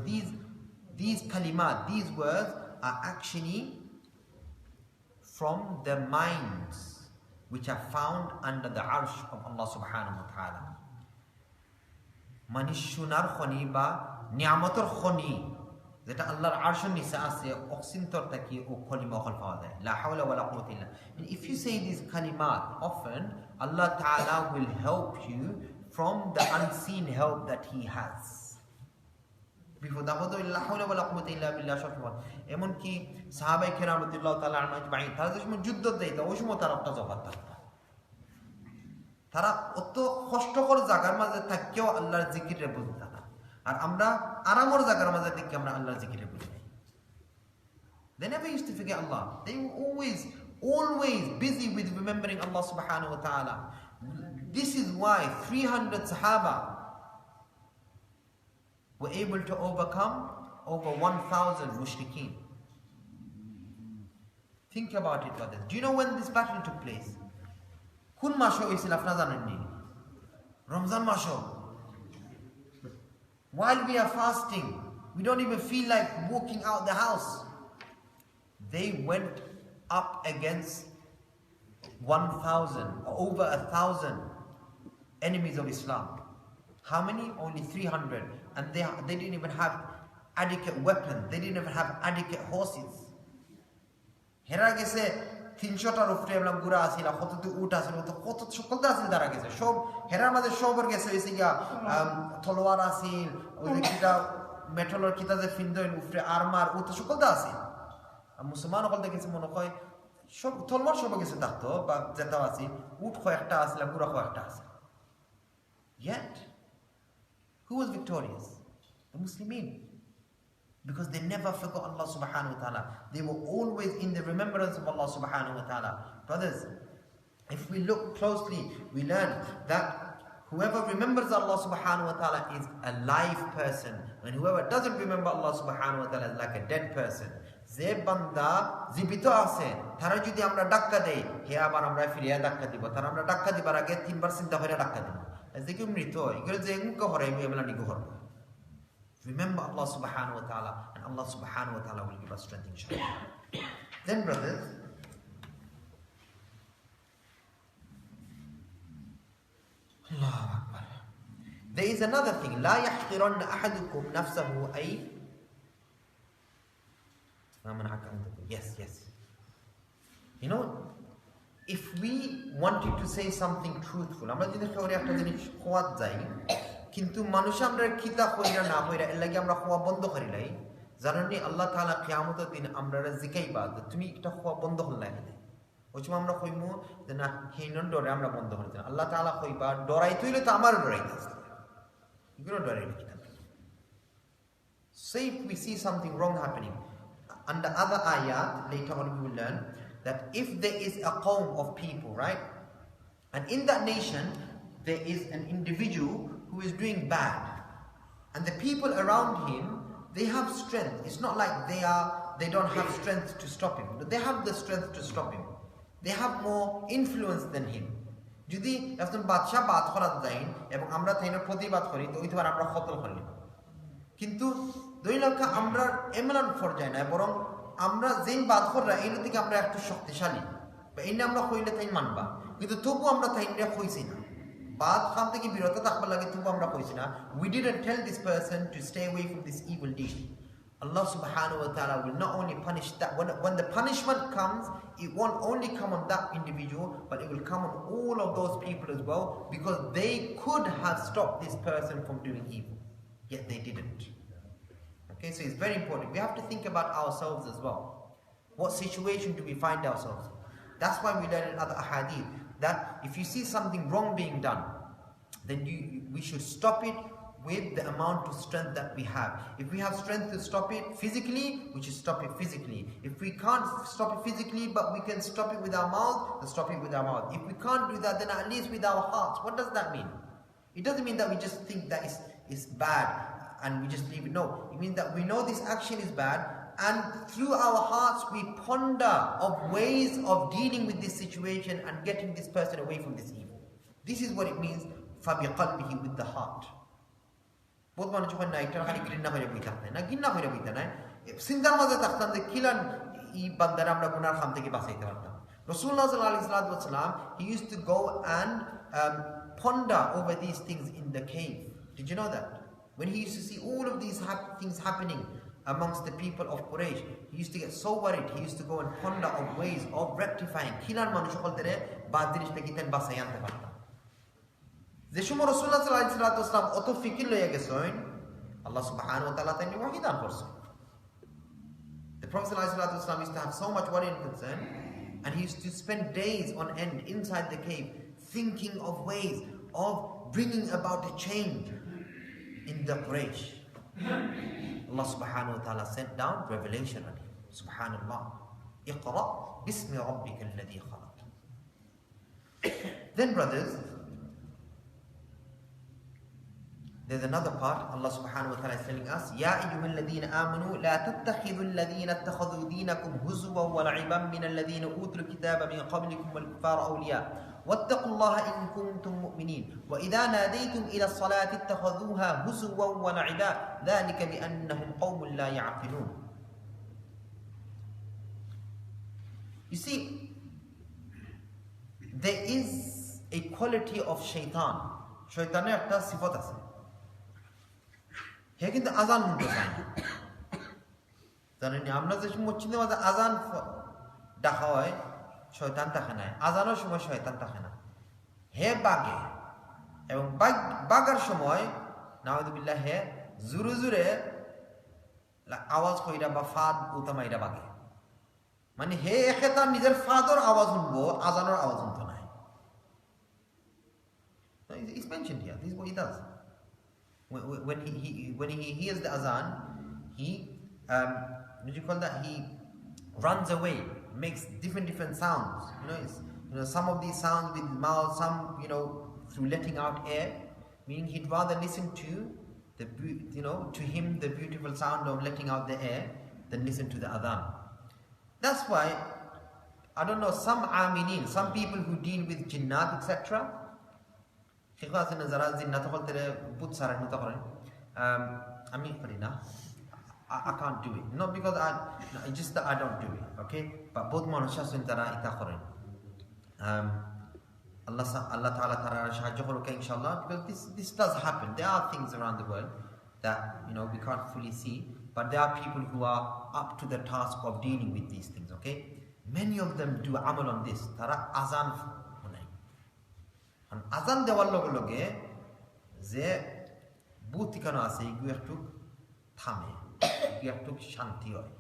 these kalimat, these words are actually from the minds which are found under the arsh of Allah subhanahu wa ta'ala. মানে সোনার খনি বা নিয়ামতের খনি যেটা আল্লাহর আরশের নিচে আছে, অক্সিন্তর থেকে ও কলিমা ওখানে পাওয়া যায়, লা হাওলা ওয়ালা কুওয়াতা ইল্লা। And if you say these kalimat often, Allah Ta'ala will help you from the unseen help that He has. Before the whole লা হাওলা ওয়ালা কুওয়াতা ইল্লা বিল্লাহ সবসময়, এমনকি সাহাবায়ে কেরাম রাদিয়াল্লাহু তাআলা আনহুম আজমাইন, তারা যখন যুদ্ধ দিত ওই সময় তারা একটা জবাব দিত। তারা অত কষ্টকর জায়গার মাঝে থাকিও আল্লাহর জিকিরে বুঝত না, আর আমরা আরামর জায়গার মাঝে থেকে আমরা আল্লাহর জিকিরে বুঝি। They never used to forget Allah. They were always busy with remembering Allah subhanahu wa ta'ala. This is why 300 Sahaba were able to overcome over 1,000 mushrikeen. Think about it, brothers. Do you know when this battle took place? কোন মাসে হয়েছিল আপনারা জানেননি? রমজান মাস। While we are fasting, we don't even feel like walking out the house. They went up against 1,000 or over 1,000 enemies of Islam. How many? Only 300. And they didn't even have adequate weapons. They didn't even have adequate horses. হেরা গেছে 300টার উপরে আমরা গুড়া আসিল, কত উট আসিল, কত সকলটা আসিল, তারা গেছে সব হেরার মাঝে সবর গেছে হয়েছে গিয়া তলোয়ার আসিল, ওই যে কিটা মেটলের কিতা যে ফিন্দইন উপরে আর্মার ও তো সকলটা আসিল। আর মুসলমান সকল দেখেছে মনে হয় সব তলোয়ার সব গেছে থাকতো বা যেটাও আসিল, উট কয়েকটা আসিল, গুড়া কয়েকটা আসিল। Yet who was victorious? The Muslimin. Because they never forgot Allah subhanahu wa ta'ala. They were always in the remembrance of Allah subhanahu wa ta'ala. Brothers, if we look closely, we learn that whoever remembers Allah subhanahu wa ta'ala is a live person, and whoever doesn't remember Allah subhanahu wa ta'ala is like a dead person. যে বান্দা জীবিত আছে তারা যদি আমরা ডাক্কা দেই, হে আবার আমরা ফিরিয়া ডাক্কা দিব, তারা আমরা ডাক্কা দিবার আগে 3 বার চিন্তা করে ডাক্কা দিব। যে কি মৃত এগুলো যে মুখ হরাই এগুলা নিগো হরব। Remember Allah subhanahu wa ta'ala, and Allah subhanahu wa ta'ala will give us strength inshallah. Then brothers, Allahu Akbar. There is another thing. لا يحقرن أحدكم نفسه أي. Yes. You know, if we wanted to say something truthful, আমরা যদি কাউরে একটা জিনিস খোয়াত যাই, কিন্তু মানুষ আমরা কিতা কইরা না কইরা এর লাগি আমরা খোয়া বন্ধ করি লাই, জানেননি আল্লাহ তাআলা কিয়ামতের দিন আমরা জিকাইবা তুমি একটা খোয়া বন্ধ করলাই না, ওই সময় আমরা কইমু যে না হেনন ডরে আমরা বন্ধ করতে না। আল্লাহ তাআলা কইবা ডরাই তুইলে তো আমার ডরাইতাছ, এগুলো ডরে কিতাব। Say if we see something wrong happening, under other ayat later on we will learn that if there is a qawm of people, right, and in that nation there is an individual who is doing bad, and the people around him, they have strength. It's not like they don't have strength to stop him, but they have the strength to stop him. They have more influence than him. যদি একজন বাদশা বাদ করার দেন এবং আমরা তাই না প্রতিবাদ করি তো ওইবার আমরা কতল করলাম, কিন্তু দুই লক্ষ আমরা এমন পর্যায়ে না, বরং আমরা যেই বাদ করা এই থেকে আমরা একটু শক্তিশালী বা এই আমরা কইলে তাই মানবা, কিন্তু তবু আমরা তাই কইছি না, বাদ কাম থেকে বিরত থাকবার লাগে তবু আমরা কইছি না। We didn't tell this person to stay away from this evil deed. Allah subhanahu wa ta'ala will not only punish that, when the punishment comes, it won't only come on that individual, but it will come on all of those people as well, because they could have stopped this person from doing evil, yet they didn't. Okay, so it's very important. We have to think about ourselves as well. What situation do we find ourselves in? That's why we learn in other ahadith that if you see something wrong being done, then we should stop it with the amount of strength that we have. If we have strength to stop it physically, we should stop it physically. If we can't stop it physically, but we can stop it with our mouth, then stop it with our mouth. If we can't do that, then at least with our hearts. What does that mean? It doesn't mean that we just think that is bad and we just leave it. No, it means that we know this action is bad, and through our hearts we ponder of ways of dealing with this situation and getting this person away from this evil. This is what it means, فَبِقَلْبِهِ, with the heart. বহুত মানুষ যখন না এটা খালি ঘৃণা করে বই থাকতে না, ঘৃণা করে বইতে না, চিন্তার মাঝে থাকতাম যে কিলান ই বান্দারা আমরা গুনার খাম থেকে বাঁচাইতে পারতাম। রাসূলুল্লাহ সাল্লাল্লাহু আলাইহি ওয়াসাল্লাম, he used to go and ponder over these things in the cave. Did you know that? When he used to see all of these things happening amongst the people of Quraysh, he used to get so worried. He used to go and ponder of ways of rectifying কিলান মানুষ সকলদের বাদ জিনিসটা কিতেন বাঁচাই আনতে পারতাম। যে সময় রাসূলুল্লাহ সাল্লাল্লাহু আলাইহি ওয়াসাল্লাম অত ফিকির লইয়া গেছেন, আল্লাহ সুবহানাহু ওয়া তাআলা তাকে ওহী দান করছেন। The Prophet সাল্লাল্লাহু আলাইহি ওয়াসাল্লাম used to have so much worry and concern, and he used to spend days on end inside the cave thinking of ways of bringing about a change in the Quraysh. Allah subhanahu wa ta'ala sent down revelation on him. Subhanallah. Iqra bismi rabbika alladhi khalaq. Then brothers, there's another part. Allah subhanahu wa ta'ala is telling us, Ya ayyuhal ladhina amanu la tattakhidhu alladhina ittakhadhu dinakum huzwan wa la'iban min alladhina utul kitaba min qablikum wal kuffara awliya wattaqullaha in kuntum mu'minin wa idha nadaytum ila as-salati ittakhadhuha huzwan wa la'iba dhalika bi annahum qawmun la ya'qilun. You see, there is a quality of shaitan. Shaitaner ekta sifat আছে, হে কিন্তু আজান শুনতে চায় না। জানেন আমরা যে মসজিদের মাঝে আজান ডাকা হয়, শয়তান থাকে না, আজানের সময় শয়তান থাকে না, হে বাগে, এবং বাগার সময় নাউযুবিল্লাহ হে জোরে জোরে আওয়াজ কইরা বা ফাদ উতামাইরা বাগে, মানে হে একে তার নিজের ফাদর আওয়াজ শুনবো, আজানের আওয়াজ শুনতো না। It's mentioned here. This is what he does. When he hears the azan, he what do you call that? He runs away, makes different sounds. Some of these sounds with mouth, some through letting out air. Meaning he'd rather listen to to him the beautiful sound of letting out the air than listen to the adhan. That's why I don't know, some aminin, some people who deal with jinnat, etc. যারা জিন্নাত বলতে বুত সারা নিতে করেন, আমি পারি না, I can't do it, not because it's just that I don't do it, okay, but বহুত মানুষ আছেন যারা এটা করেন। আল্লাহ তাআলা তারা সাহায্য করুক ইনশাআল্লাহ, because this does happen. There are things around the world that we can't fully see, but there are people who are up to the task of dealing with these things, okay. Many of them do amal on this. তারা আজান আজান দেওয়ার লগে লগে যে booth ঠিকানা আছে এগুলো একটু থামে, এগুলো একটু শান্তি হয়,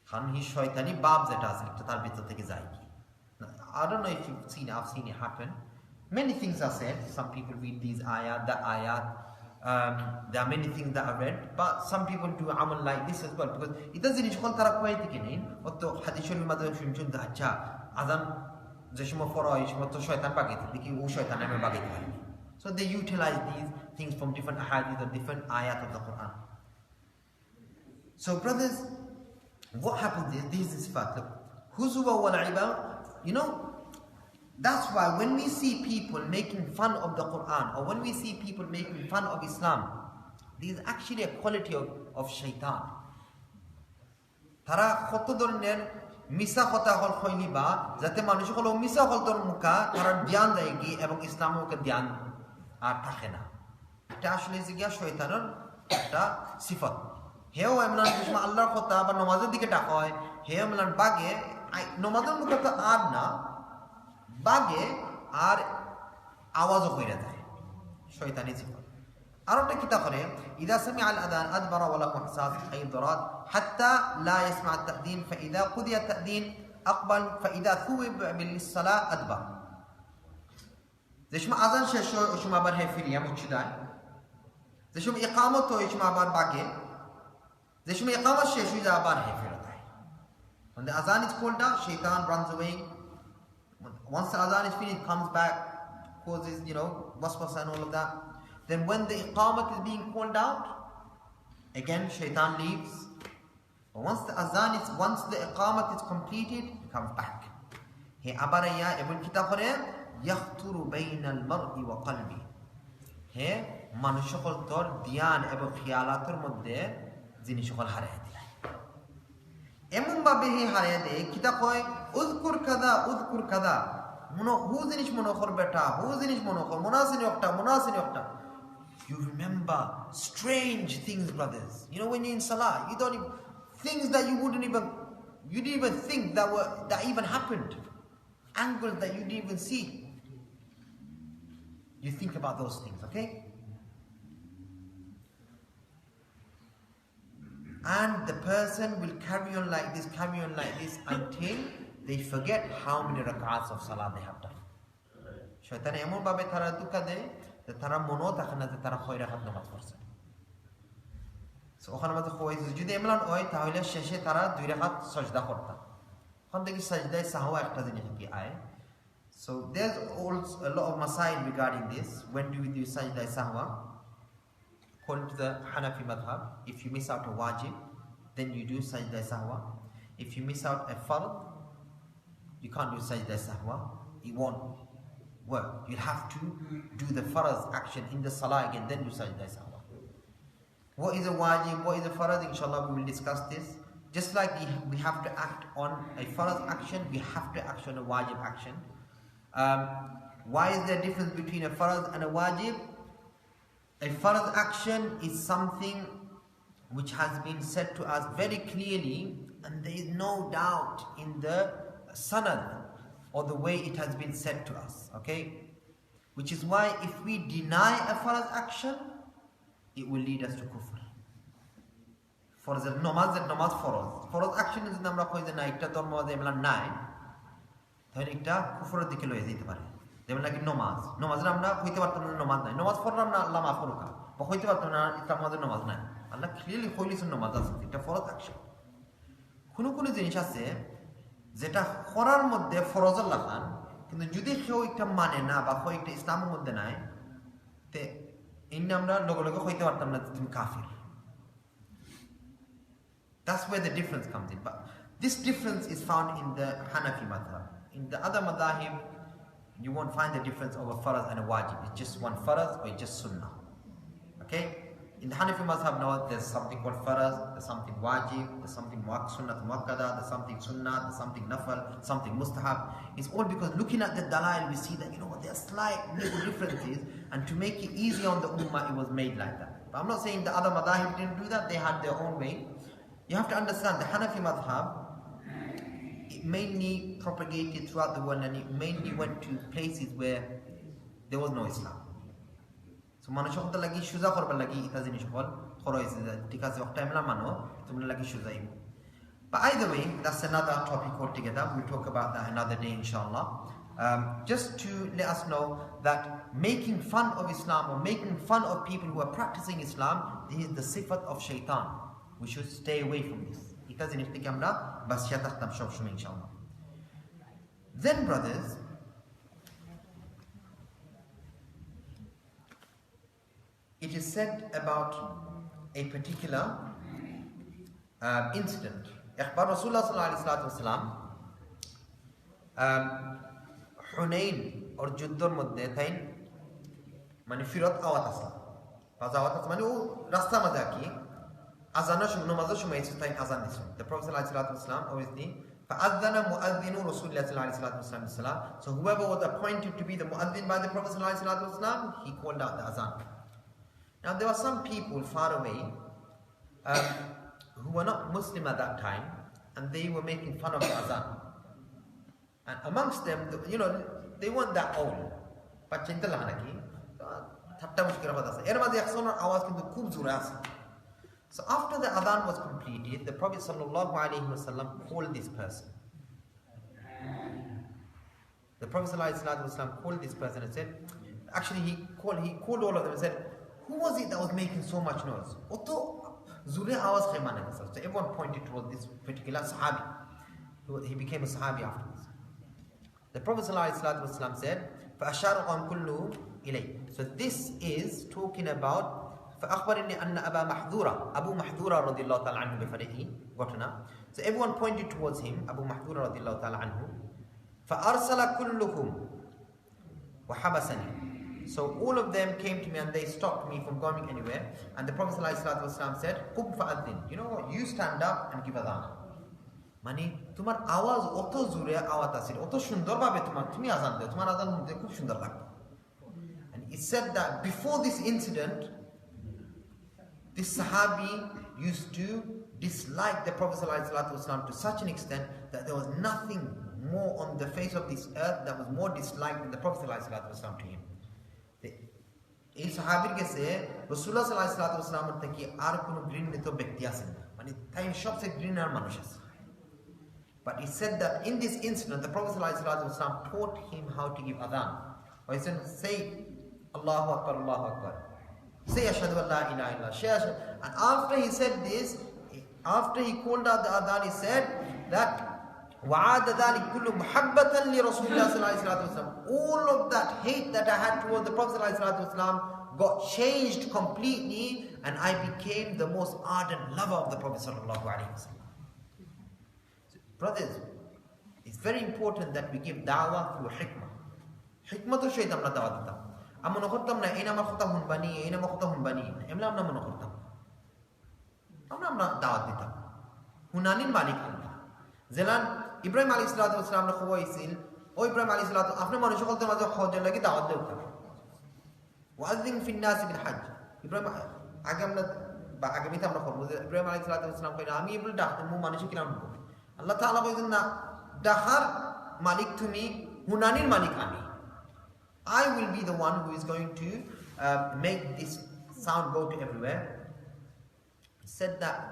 কারণ এই শয়তানি বাপ যেটা আছে এটা তার ভিতর থেকে যায় কি। I don't know if I've seen it happen. Many things are said. Some people read these ayat, the ayat, There are many things that are read, but some people do amal like this as well, because it doesn't equal tara koi tiki nein. Otto hadithul madhu shunchun da acha azan jeshmo foro ishmo to shaitan bagit diki u shaitan ame bagit hari. So they utilize these things from different ahadith or different ayat of the Quran. So brothers, what happens is, this is fact. Look, huzuwa wal iba, that's why when we see people making fun of the Quran, or when we see people making fun of Islam, this is actually a quality of shaitan. Tara khoto dorner misa khota hol khoili ba jate manush holo misa hol dor muka tara dhyan dayegi ebong Islam ke dhyan ar thake na. Eta ashole jiga shaitanor ekta sifat. Heo emlan bisma Allah khota ba namazor dike takoy, heo emlan bage namazor muka ta ar na বাগে আর আওয়াজও কইরা যায় শয়তানি সিফাত আরেকটা কিতা করে ইদা সামিআ আল আযান আদবারা ওয়া লা ইহসাস আই দারাত হাত্তা লা ইয়াসমা আত তা'দিন ফাইদা কুদিয়া আত তা'দিন আকবাল ফাইদা থুইব বিল সালাহ আদবা যে সময় আযান শেষ হয় ওই সময় আবার হে ফিরিয়া মুছিদায় যে সময় ইকামত হয় ওই সময় আবার বাগে যে সময় ইকামত শেষ হয়ে যায় আবার হে ফিরে যায় when the azan is called out shaitan runs away. Once the adhan is finished, comes back, causes, waswasa and all of that. Then when the iqamat is being called out, again shaitan leaves. But once the iqamat is completed, he comes back. He abaraya ibn kitafare yakhturu bayna al-mar'i wa qalbi. He manushokol tor dhyan ebong khiyalator moddhe jinishokol haray dilay. এমন ভাবে হে হারিয়ে দেয় কিতা কয় উযকুর কাদা হু জিনিস মনে কর বেটা হু জিনিস মনে কর মুনাসিনি একটা you remember strange things, brothers. When you're in salah, you don't even things that you didn't even think that even happened, angles that you didn't even see. You think about those things, okay? And the person will carry on like this until they forget how many rak'ats of salah they have done. Shaitan emon bhabe tara duka de যে tara mono থাকে না যে তারা 6 রাকাত নামাজ পড়ছে। So ওখানে মধ্যে কইছে যদি এমন হয় তাহলে শেষে তারা 2 রাকাত সাজদা করতা। ওখান থেকে সাজদায়ে সাহওয়া একটা জিনিস কি আয়। So there's also a lot of masail regarding this. When do we do sajda sahwa? According to the Hanafi madhab, if you miss out a wajib, then you do sajda sahwa. If you miss out a fard, you can't do sajda sahwa. It won't work. You'll have to do the farz action in the salah again, then do sajda sahwa. What is a wajib? What is a farz? Inshallah, we will discuss this. Just like we have to act on a farz action, we have to act on a wajib action. Why is there a difference between a farz and a wajib? A farz action is something which has been said to us very clearly, and there is no doubt in the sanad or the way it has been said to us, okay? Which is why if we deny a farz action, it will lead us to kufr. For example, namaz farz action is namra koi je na ekta dharma jemla nai তাহলে একটা কুফরের দিকে লয়ে যেতে পারে। যেমন নাকি নমাজের আমরা হইতে পারতাম না, নমাজ নাই, নমাজ পড়লাম না আল্লাহ মাফ করুক, বা হইতে পারতাম না ইসলাম আমাদের নমাজ নাই, আল্লাহ ক্লিয়ারলি কইলিছেন নমাজ আছে, এটা ফরজ অ্যাকশন। কোনো জিনিস আছে যেটা করার মধ্যে ফরজের লাগান, কিন্তু যদি কেউ একটা মানে না বা কেউ একটা ইসলামের মধ্যে নাই, তে এমনি আমরা লগে হইতে পারতাম না তুমি কাফির। That's where the difference comes in. But this difference is found in the Hanafi madhab. In the other madahib, you won't find the difference of a farz and a wajib. It's just one farz or it's just sunnah. Okay? In the Hanafi madhab, no, there's something called farz, there's something wajib, there's something sunnah muakkada, there's something sunnah, there's something nafal, something mustahab. It's all because looking at the dalail, we see that, there are slight little differences, and to make it easy on the ummah, it was made like that. But I'm not saying the other madahib didn't do that, they had their own way. You have to understand the Hanafi madhab, it mainly propagated throughout the world, and it mainly went to places where there was no Islam. So মানুষ হতে লাগি সুজা করবার লাগি ইতা জিনিস বল খরইছে ঠিক আছে একটা টাইমলা মানো তোমরা লাগি Sujay. But either way, that's another topic altogether. We'll talk about that another day inshallah. just to let us know that making fun of Islam or making fun of people who are practicing Islam, this is the sifat of shaitan. We should stay away from this. Then, brothers, it is said about a particular incident. Ikhbar Rasulullah sallallahu alaihi wasallam Hunain or Juddor Mudde Tain Manifirat Awatas. Pazawatas Manu Rasta Madaki Azana Shumazo Shumais Tain Azanis. The Prophet sallallahu alaihi wasallam obviously فَأَذَّنَ مُؤَذِّنُ رَسُولِ اللَّهِ صَلَّى اللَّهُ عَلَيْهِ وَسَلَّمَ. So whoever was appointed to be the mu'adhin by the Prophet sallallahu alaihi wasallam, he called out the azan. Now there were some people far away who were not Muslim at that time, and they were making fun of the azan. And amongst them, they weren't that old. But so after the adhan was completed, the Prophet ﷺ called this person. The Prophet ﷺ called this person and said, actually he called all of them and said, who was it that was making so much noise? So everyone pointed towards this particular sahabi. He became a sahabi afterwards. The Prophet ﷺ said, فَأَشَارُقَمْ كُلُّ إِلَيْهِ. So this is talking about فأخبرني أن أبا محذورة أبو محذورة رضي الله تعالى عنه بفريقه غتنا. So everyone pointed towards him, Abu Mahdura رضي الله تعالى عنه. فأرسل كلهم وحبسني. So all of them came to me and they stopped me from going anywhere. And the Prophet ﷺ said, قُمْ فَأَذِّن. You know what? You stand up and give adhan. Mani, তোমার আওয়াজ অত জোরে আওয়াজ আসিল, অত সুন্দরভাবে তুমি আজান দাও, তোমার আজান মধ্যে খুব সুন্দর লাগবে. And it said that before this incident, this Sahabi used to dislike the Prophet ﷺ to such an extent that there was nothing more on the face of this earth that was more disliked than the Prophet ﷺ to him. এই সাহাবীর কাছে রাসূলুল্লাহ সাল্লাল্লাহু আলাইহি ওয়াসাল্লামের থেকে আর কোনো ঘৃণিত ব্যক্তি আছেন না, মানে তাই সবচেয়ে ঘৃণার মানুষ আছে. But he said that in this incident the Prophet ﷺ taught him how to give adhan. Or he said, say Allahu Akbar, Allahu Akbar. Say Ashhadu an la ilaha illallah. And after he said this, after he called out the adhan, he said that وَعَادَ ذَلِكَ كُلُّ مُحَبَّةً لِرَسُولِ اللَّهِ صَلَّى اللَّهُ عَلَيْهِ وَسَلَّمَ. All of that hate that I had towards the Prophet ﷺ got changed completely, and I became the most ardent lover of the Prophet ﷺ. Brothers, it's very important that we give da'wah through hikmah. Hikmah to shaytan la da'wah ditam. Amma no kortam na ina ma khota hun bani, ina ma khota hun bani. Emla amna mano kortam. Amna da'wah ditam. Hunanin malik Allah. Zelan Ibrahim alayhi salatu wasalam na khuwa isil. O Ibrahim alayhi salatu apne manusho kortam majo khoja lagi da'wat de ukar. Wa'adhin fi an-nas bil hajj. Ibrahim agamna ba agamita amna khorbo. Ibrahim alayhi salatu wasalam koi ami ibul da'at mu manusho kiram ko. Allah Ta'ala কইছেন না ডাহার মালিক তুমি হুনানির মালিক আমি. I will be the one who is going to make this sound go to everywhere. He said that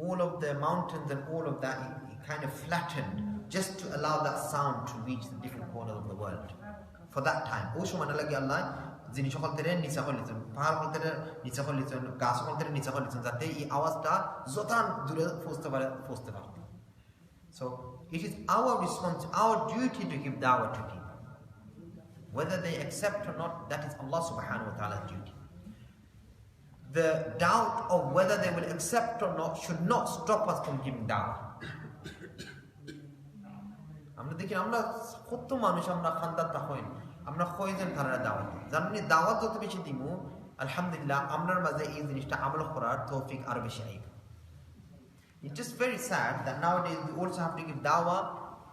all of the mountains and all of that he kind of flattened just to allow that sound to reach the different corners of the world for that time. ওই সময় লাগি আল্লাহ যিনি সকল থেকে নিচা করলেন, পাহাড় সকল থেকে নিচা করলেন, গাছ সকল থেকে নিচা করলেন, যাতে এই আওয়াজটা যত দূরে পৌঁছতে পারে. So it is our response, our duty to give da'wah to people. Whether they accept or not, that is Allah subhanahu wa ta'ala's duty. The doubt of whether they will accept or not should not stop us from giving da'wah. আমরা দেখি আমরা কত মানুষ আমরা খানদাতা হই, আমরা কয়জন তারা দাওয়াত জানি দাওয়াত যত বেশি দিমু আলহামদুলিল্লাহ আমরার মাঝে এই জিনিসটা আমল করার তৌফিক আরো বেশি আইবে. It's just very sad that nowadays we also have to give dawah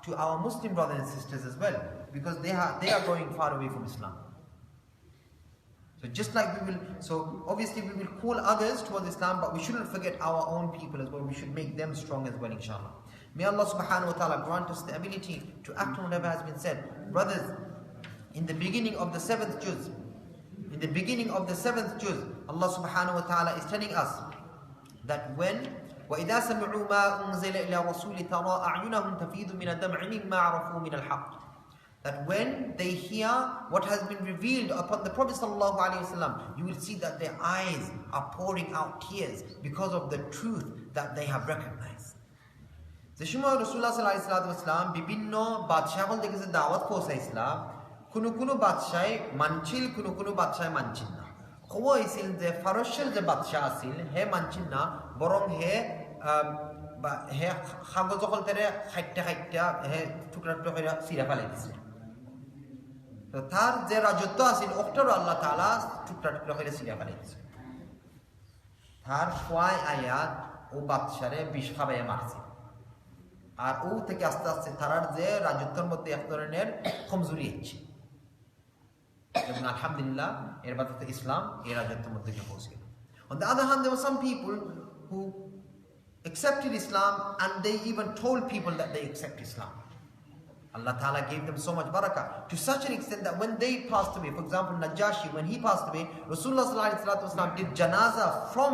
to our Muslim brothers and sisters as well, because they are going far away from Islam. So just like obviously we will call others towards Islam, but we shouldn't forget our own people as well. We should make them strong as well, inshallah. May Allah subhanahu wa ta'ala grant us the ability to act on whatever has been said. Brothers, in the beginning of the 7th juz, Allah subhanahu wa ta'ala is telling us that when وَإِذَا سَمِعُوا مَا أُنزِلَ إِلَى رَسُولِ تَرَى أَعْيُنَهُمْ تَفِيضُ مِنَ الدَّمْعِ مِمَّا عَرَفُوا مِنَ الْحَقِّ. That when they hear what has been revealed upon the Prophet ﷺ, you will see that their eyes are pouring out tears because of the truth that they have recognized. যে সময় রাসূলুল্লাহ সাল্লাল্লাহু আলাইহি ওয়াসাল্লাম বিভিন্ন বাদশাহল দেখেছে দাওয়াত পৌঁছাইছিলাম, কোনো বাদশায় মানছিল, কোনো বাদশায় মানছিল না। খবর হয়েছিল যে ফারস্যের যে বাদশাহ আছিল হে মানছিল না, বরং হে কাগজ অকল তেরে খাইটা হে টুকরা করে চিরা ফেলাই দিছে। তো তার যে রাজত্ব আছিল ওটারও আল্লাহ তাআলা টুকরা করে চিরা ফেলাই দিছে। তার কয় আয়াত ও বাদশারে বিষ খাবাইয়া মারছে। আর ও থেকে আস্তে আস্তে তারার যে রাজত্বের মধ্যে এক ধরনের কমজোরি হচ্ছে, এবং আলহামদুলিল্লাহ এর বাদে ইসলাম এই রাজত্বের মধ্যে গিয়ে পৌঁছে গেল। On the other hand, there were some people who accepted Islam and they even told people that they accept Islam. Allah Ta'ala gave them so much barakah to such an extent that when they passed away, for example Najashi, when he passed away, Rasulullah Sallallahu Alaihi Wasallam did janazah from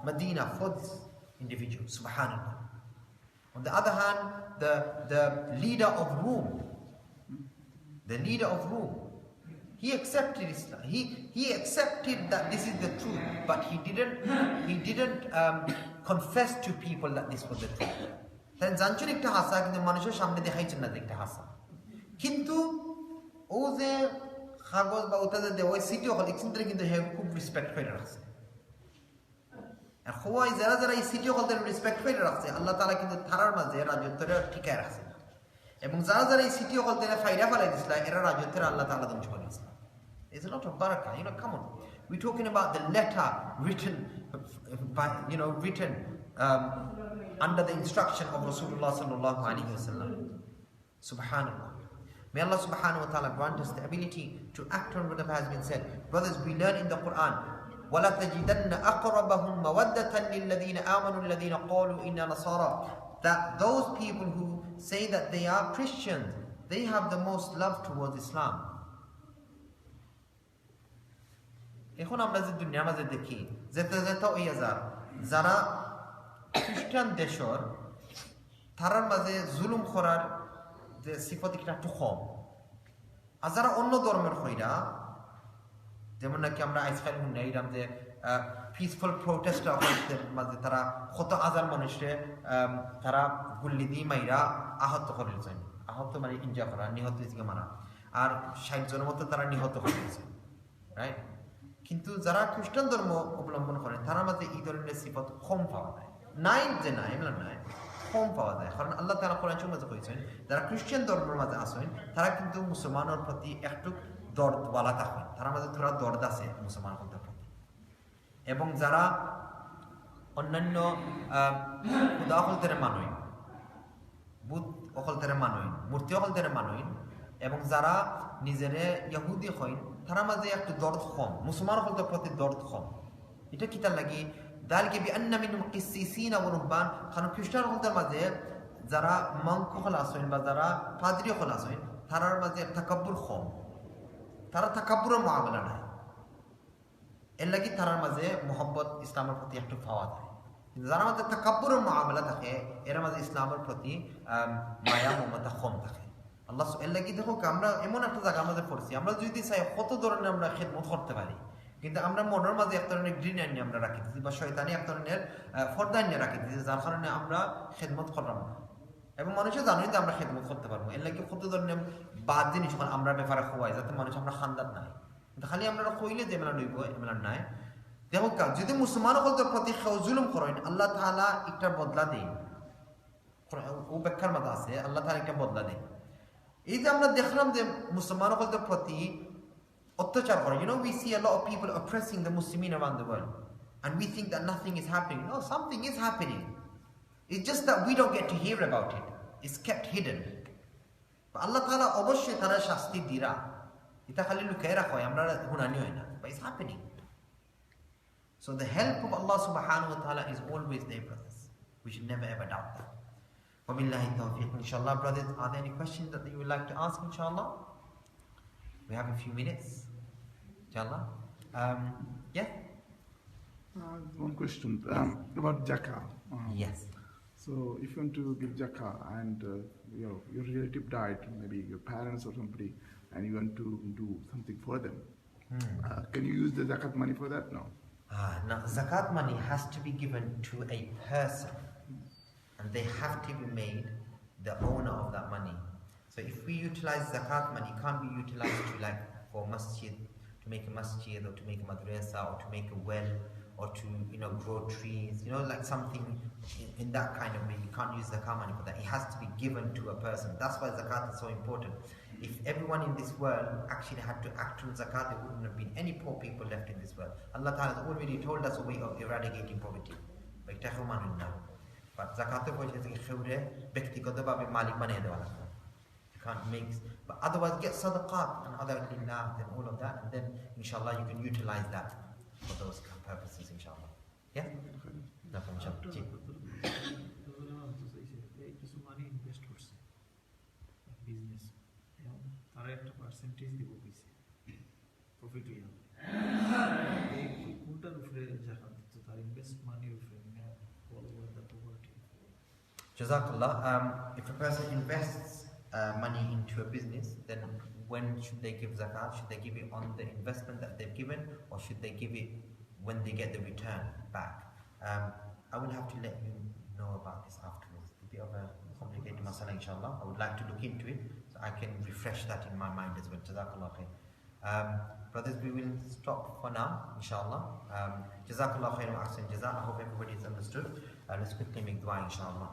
Medina for this individual. Subhanallah. On the other hand, the leader of Rome, he accepted Islam. He accepted that this is the truth, but he didn't confess to people that this was the truth. তাই জানছেন একটা হাসা, কিন্তু মানুষের সামনে দেখাইছেন না যে একটা হাসা। কিন্তু ও যে কাগজ বা ওটা যে ওই সিটি হল কিন্তু হে খুব রেসপেক্ট করে রাখছে। আর খোয়াই যারা এই সিটি হলদের রেসপেক্ট করে রাখছে, আল্লাহ তাআলা কিন্তু তারার মাঝে রাজত্বটা ঠিকায় রাখছে। এবং যারা এই সিটি হলদের ফায়দা ফেলাই দিছিল, এরা রাজত্বের আল্লাহ তাআলা ধ্বংস করে দিয়েছিল। It's a lot of barakah. Come on. We're talking about the letter written under the instruction of Rasulullah sallallahu alaihi wasallam. Subhanallah. May Allah subhanahu wa ta'ala grant us the ability to act on whatever has been said. Brothers, we learn in the Quran, وَلَا تَجِدَنَّ أَقْرَبَهُمْ مَوَدَّةً لِلَّذِينَ آمَنُوا الَّذِينَ قَالُوا إِنَّا نَصَارَى. That those people who say that they are Christians, they have the most love towards Islam. এখন আমরা যে দুনিয়ার মাঝে দেখি যেতে ওই যারা খ্রিস্টান দেশর তারার মাঝে জুলুম করার যে সিফত একটু কম, আর যারা অন্য ধর্মের হইরা, যেমন নাকি আমরা আজকাল শুনাইলাম যে পিসফুল প্রোটেস্টার মাঝে তারা কত হাজার মানুষে তারা গুল্লি দিয়ে মাইরা আহত করেছেন, আহত মানে ইনজা করা, নিহত থেকে মারা, আর ৬০ জনের মতো তারা নিহত করেছে, রাইট? কিন্তু যারা খ্রিস্টান ধর্ম অবলম্বন করেন তারা মাঝে এই ধরনের সিফত কম পাওয়া যায়, নাই কম পাওয়া যায়। কারণ আল্লাহ তাআলা কোরআনের মাঝে কইছেন যারা খ্রিস্টান ধর্মের মাঝে আসেন তারা কিন্তু মুসলমানের প্রতি একটু দরদওয়ালা থাকেন, তারা মাঝে থোড়া দরদ আছে মুসলমানদের প্রতি। এবং যারা অন্যান্য খুদা অকলতের মানুষ, বুধ অকলতের মানুষ, মূর্তি অকলতের মানুষ, এবং যারা নিজেরে ইহুদি হইন তারা মাঝে একটু দরদ কম, মুসলমান অকলতের প্রতি দরদ কম। এটা কি তার লাগে দালকে বিআন্না মিনহুম কিসসিসিনা ওয়া রুহবান, কারণ খ্রিস্টান হলদের মাঝে যারা মঙ্ক হল আসেন বা যারা পাদ্রী হল আসেন তারার মাঝে তাকাব্বুর কম, তারা তাকাব্বুরের মুআমালা নাই, এর লাগি তারার মাঝে মোহাম্মত ইসলামের প্রতি একটু পাওয়া যায়। কিন্তু যারা মাঝে তাকাব্বুরের মুআমালা থাকে এর মাঝে ইসলামের প্রতি মায়া মমতা কম থাকে। আল্লাহ এর লাগি দেখো আমরা এমন একটা জায়গা আমাদের পড়ছি, আমরা যদি চাই কত ধরনের আমরা খেদমত করতে পারি, কিন্তু আমরা মনের মাঝে এক ধরনের গ্রিন আইন আমরা রাখি দিচ্ছি বা শয়তানি এক ধরনের ফর্দা আইন রাখি দিচ্ছি, যার কারণে আমরা খেদমত করলাম না। এবং মানুষের জানোই যে আমরা খেদমত করতে পারবো, এর লাগে কত ধরনের বাদ জিনিস আমরা ব্যাপারে খোয়াই যাতে মানুষ আমরা খান্দার নাই, কিন্তু খালি আমরা কইলে যে মেলা লইব এমেলা নাই। দেখো যদি মুসলমান হলদের প্রতি জুলুম করেন আল্লাহ তাআলা একটা বদলা দেন, ও ব্যাখ্যার মধ্যে আছে আল্লাহ তাআলা একটা বদলা দেন। এই যে আমরা দেখলাম যে মুসলমান হলদের প্রতি অত্যাচার করে, we see a lot of people oppressing the Muslimin around the world and we think that nothing is happening. No, something is happening. It's just that we don't get to hear about it. It's kept hidden. But Allah Ta'ala অবশ্যই তারা শাস্তি দিরা, এটা খালি লুকায় রাখা হয়, আমরা হুনানি হয় না, but it's happening. So the help of Allah subhanahu wa ta'ala is always there, brothers. We should never ever doubt that. Wabillahi tawfiq. Inshallah, brothers, are there any questions that you would like to ask, inshallah? We have a few minutes. Inshallah. Yeah? One question about zakah. Yes. So, if you want to give zakah and your relative died, maybe your parents or somebody, and you want to do something for them, can you use the zakat money for that? No. Now, zakat money has to be given to a person, and they have to be made the owner of that money. So if we utilize zakat money, it can't be utilized for masjid, to make a masjid, or to make a madrasa, or to make a well, or to grow trees, like something in that kind of way. You can't use zakat money for that. It has to be given to a person. That's why zakat is so important. If everyone in this world actually had to act on zakat, there wouldn't have been any poor people left in this world. Allah Ta'ala has already told us a way of eradicating poverty. But zakat you can't make, but otherwise get sadaqat and other lillah and all of that, and then inshallah you can utilize that for those purposes, inshallah. Yeah? No problem, inshallah. Jazakallah. If a person invests money into a business, then when should they give zakat? Should they give it on the investment that they've given, or should they give it when they get the return back? I will have to let you know about this afterwards. It's a bit of a complicated masala, inshallah. I would like to look into it so I can refresh that in my mind as well. Jazakallah khair. Brothers, we will stop for now, inshallah. Jazakallah khair wa ahsan jazak. I hope everybody has understood. Let's quickly make dua, inshallah.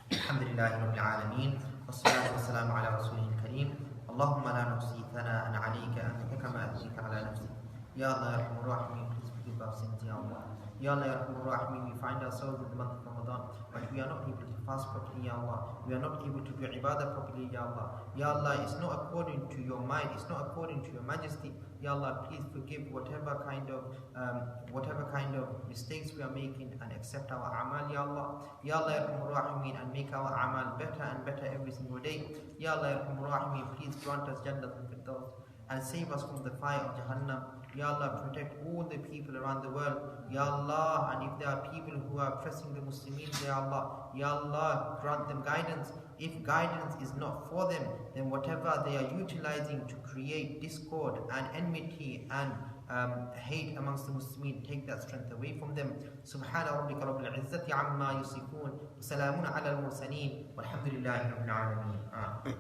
Alhamdulillahi Rabbil Alameen. Wassalatu wassalamu ala Rasulihil Kareem. Allahumma la nuhsi thana'an alayka anta kama athnayta ala nafsik. Ya Allah, Ya Rahman Rahim, please forgive our sins, Ya Allah. Ya Allah, Ya Rahman Rahim, we find ourselves in the month of Ramadan, but we are not able to fast properly, Ya Allah. We are not able to do ibadah properly, Ya Allah. Ya Allah, it's not according to your mind, it's not according to your majesty. Ya Allah, please forgive whatever kind of mistakes we are making, and accept our amal, Ya Allah. Ya Allah, Ya Rahman Rahim, and make our amal better and better every single day. Ya Allah, Ya Rahman Rahim, please grant us Jannah al-Firdaus and save us from the fire of Jahannam. Ya Allah, protect all the people around the world. Ya Allah, and if there are people who are oppressing the Muslims, Ya Allah, grant them guidance. If guidance is not for them, then whatever they are utilizing to create discord and enmity and hate amongst the Muslims, take that strength away from them. Subhana rabbika rabbil izzati amma yusifun. Salamun ala al-mursaleen. Walhamdulillahi rabbil alameen.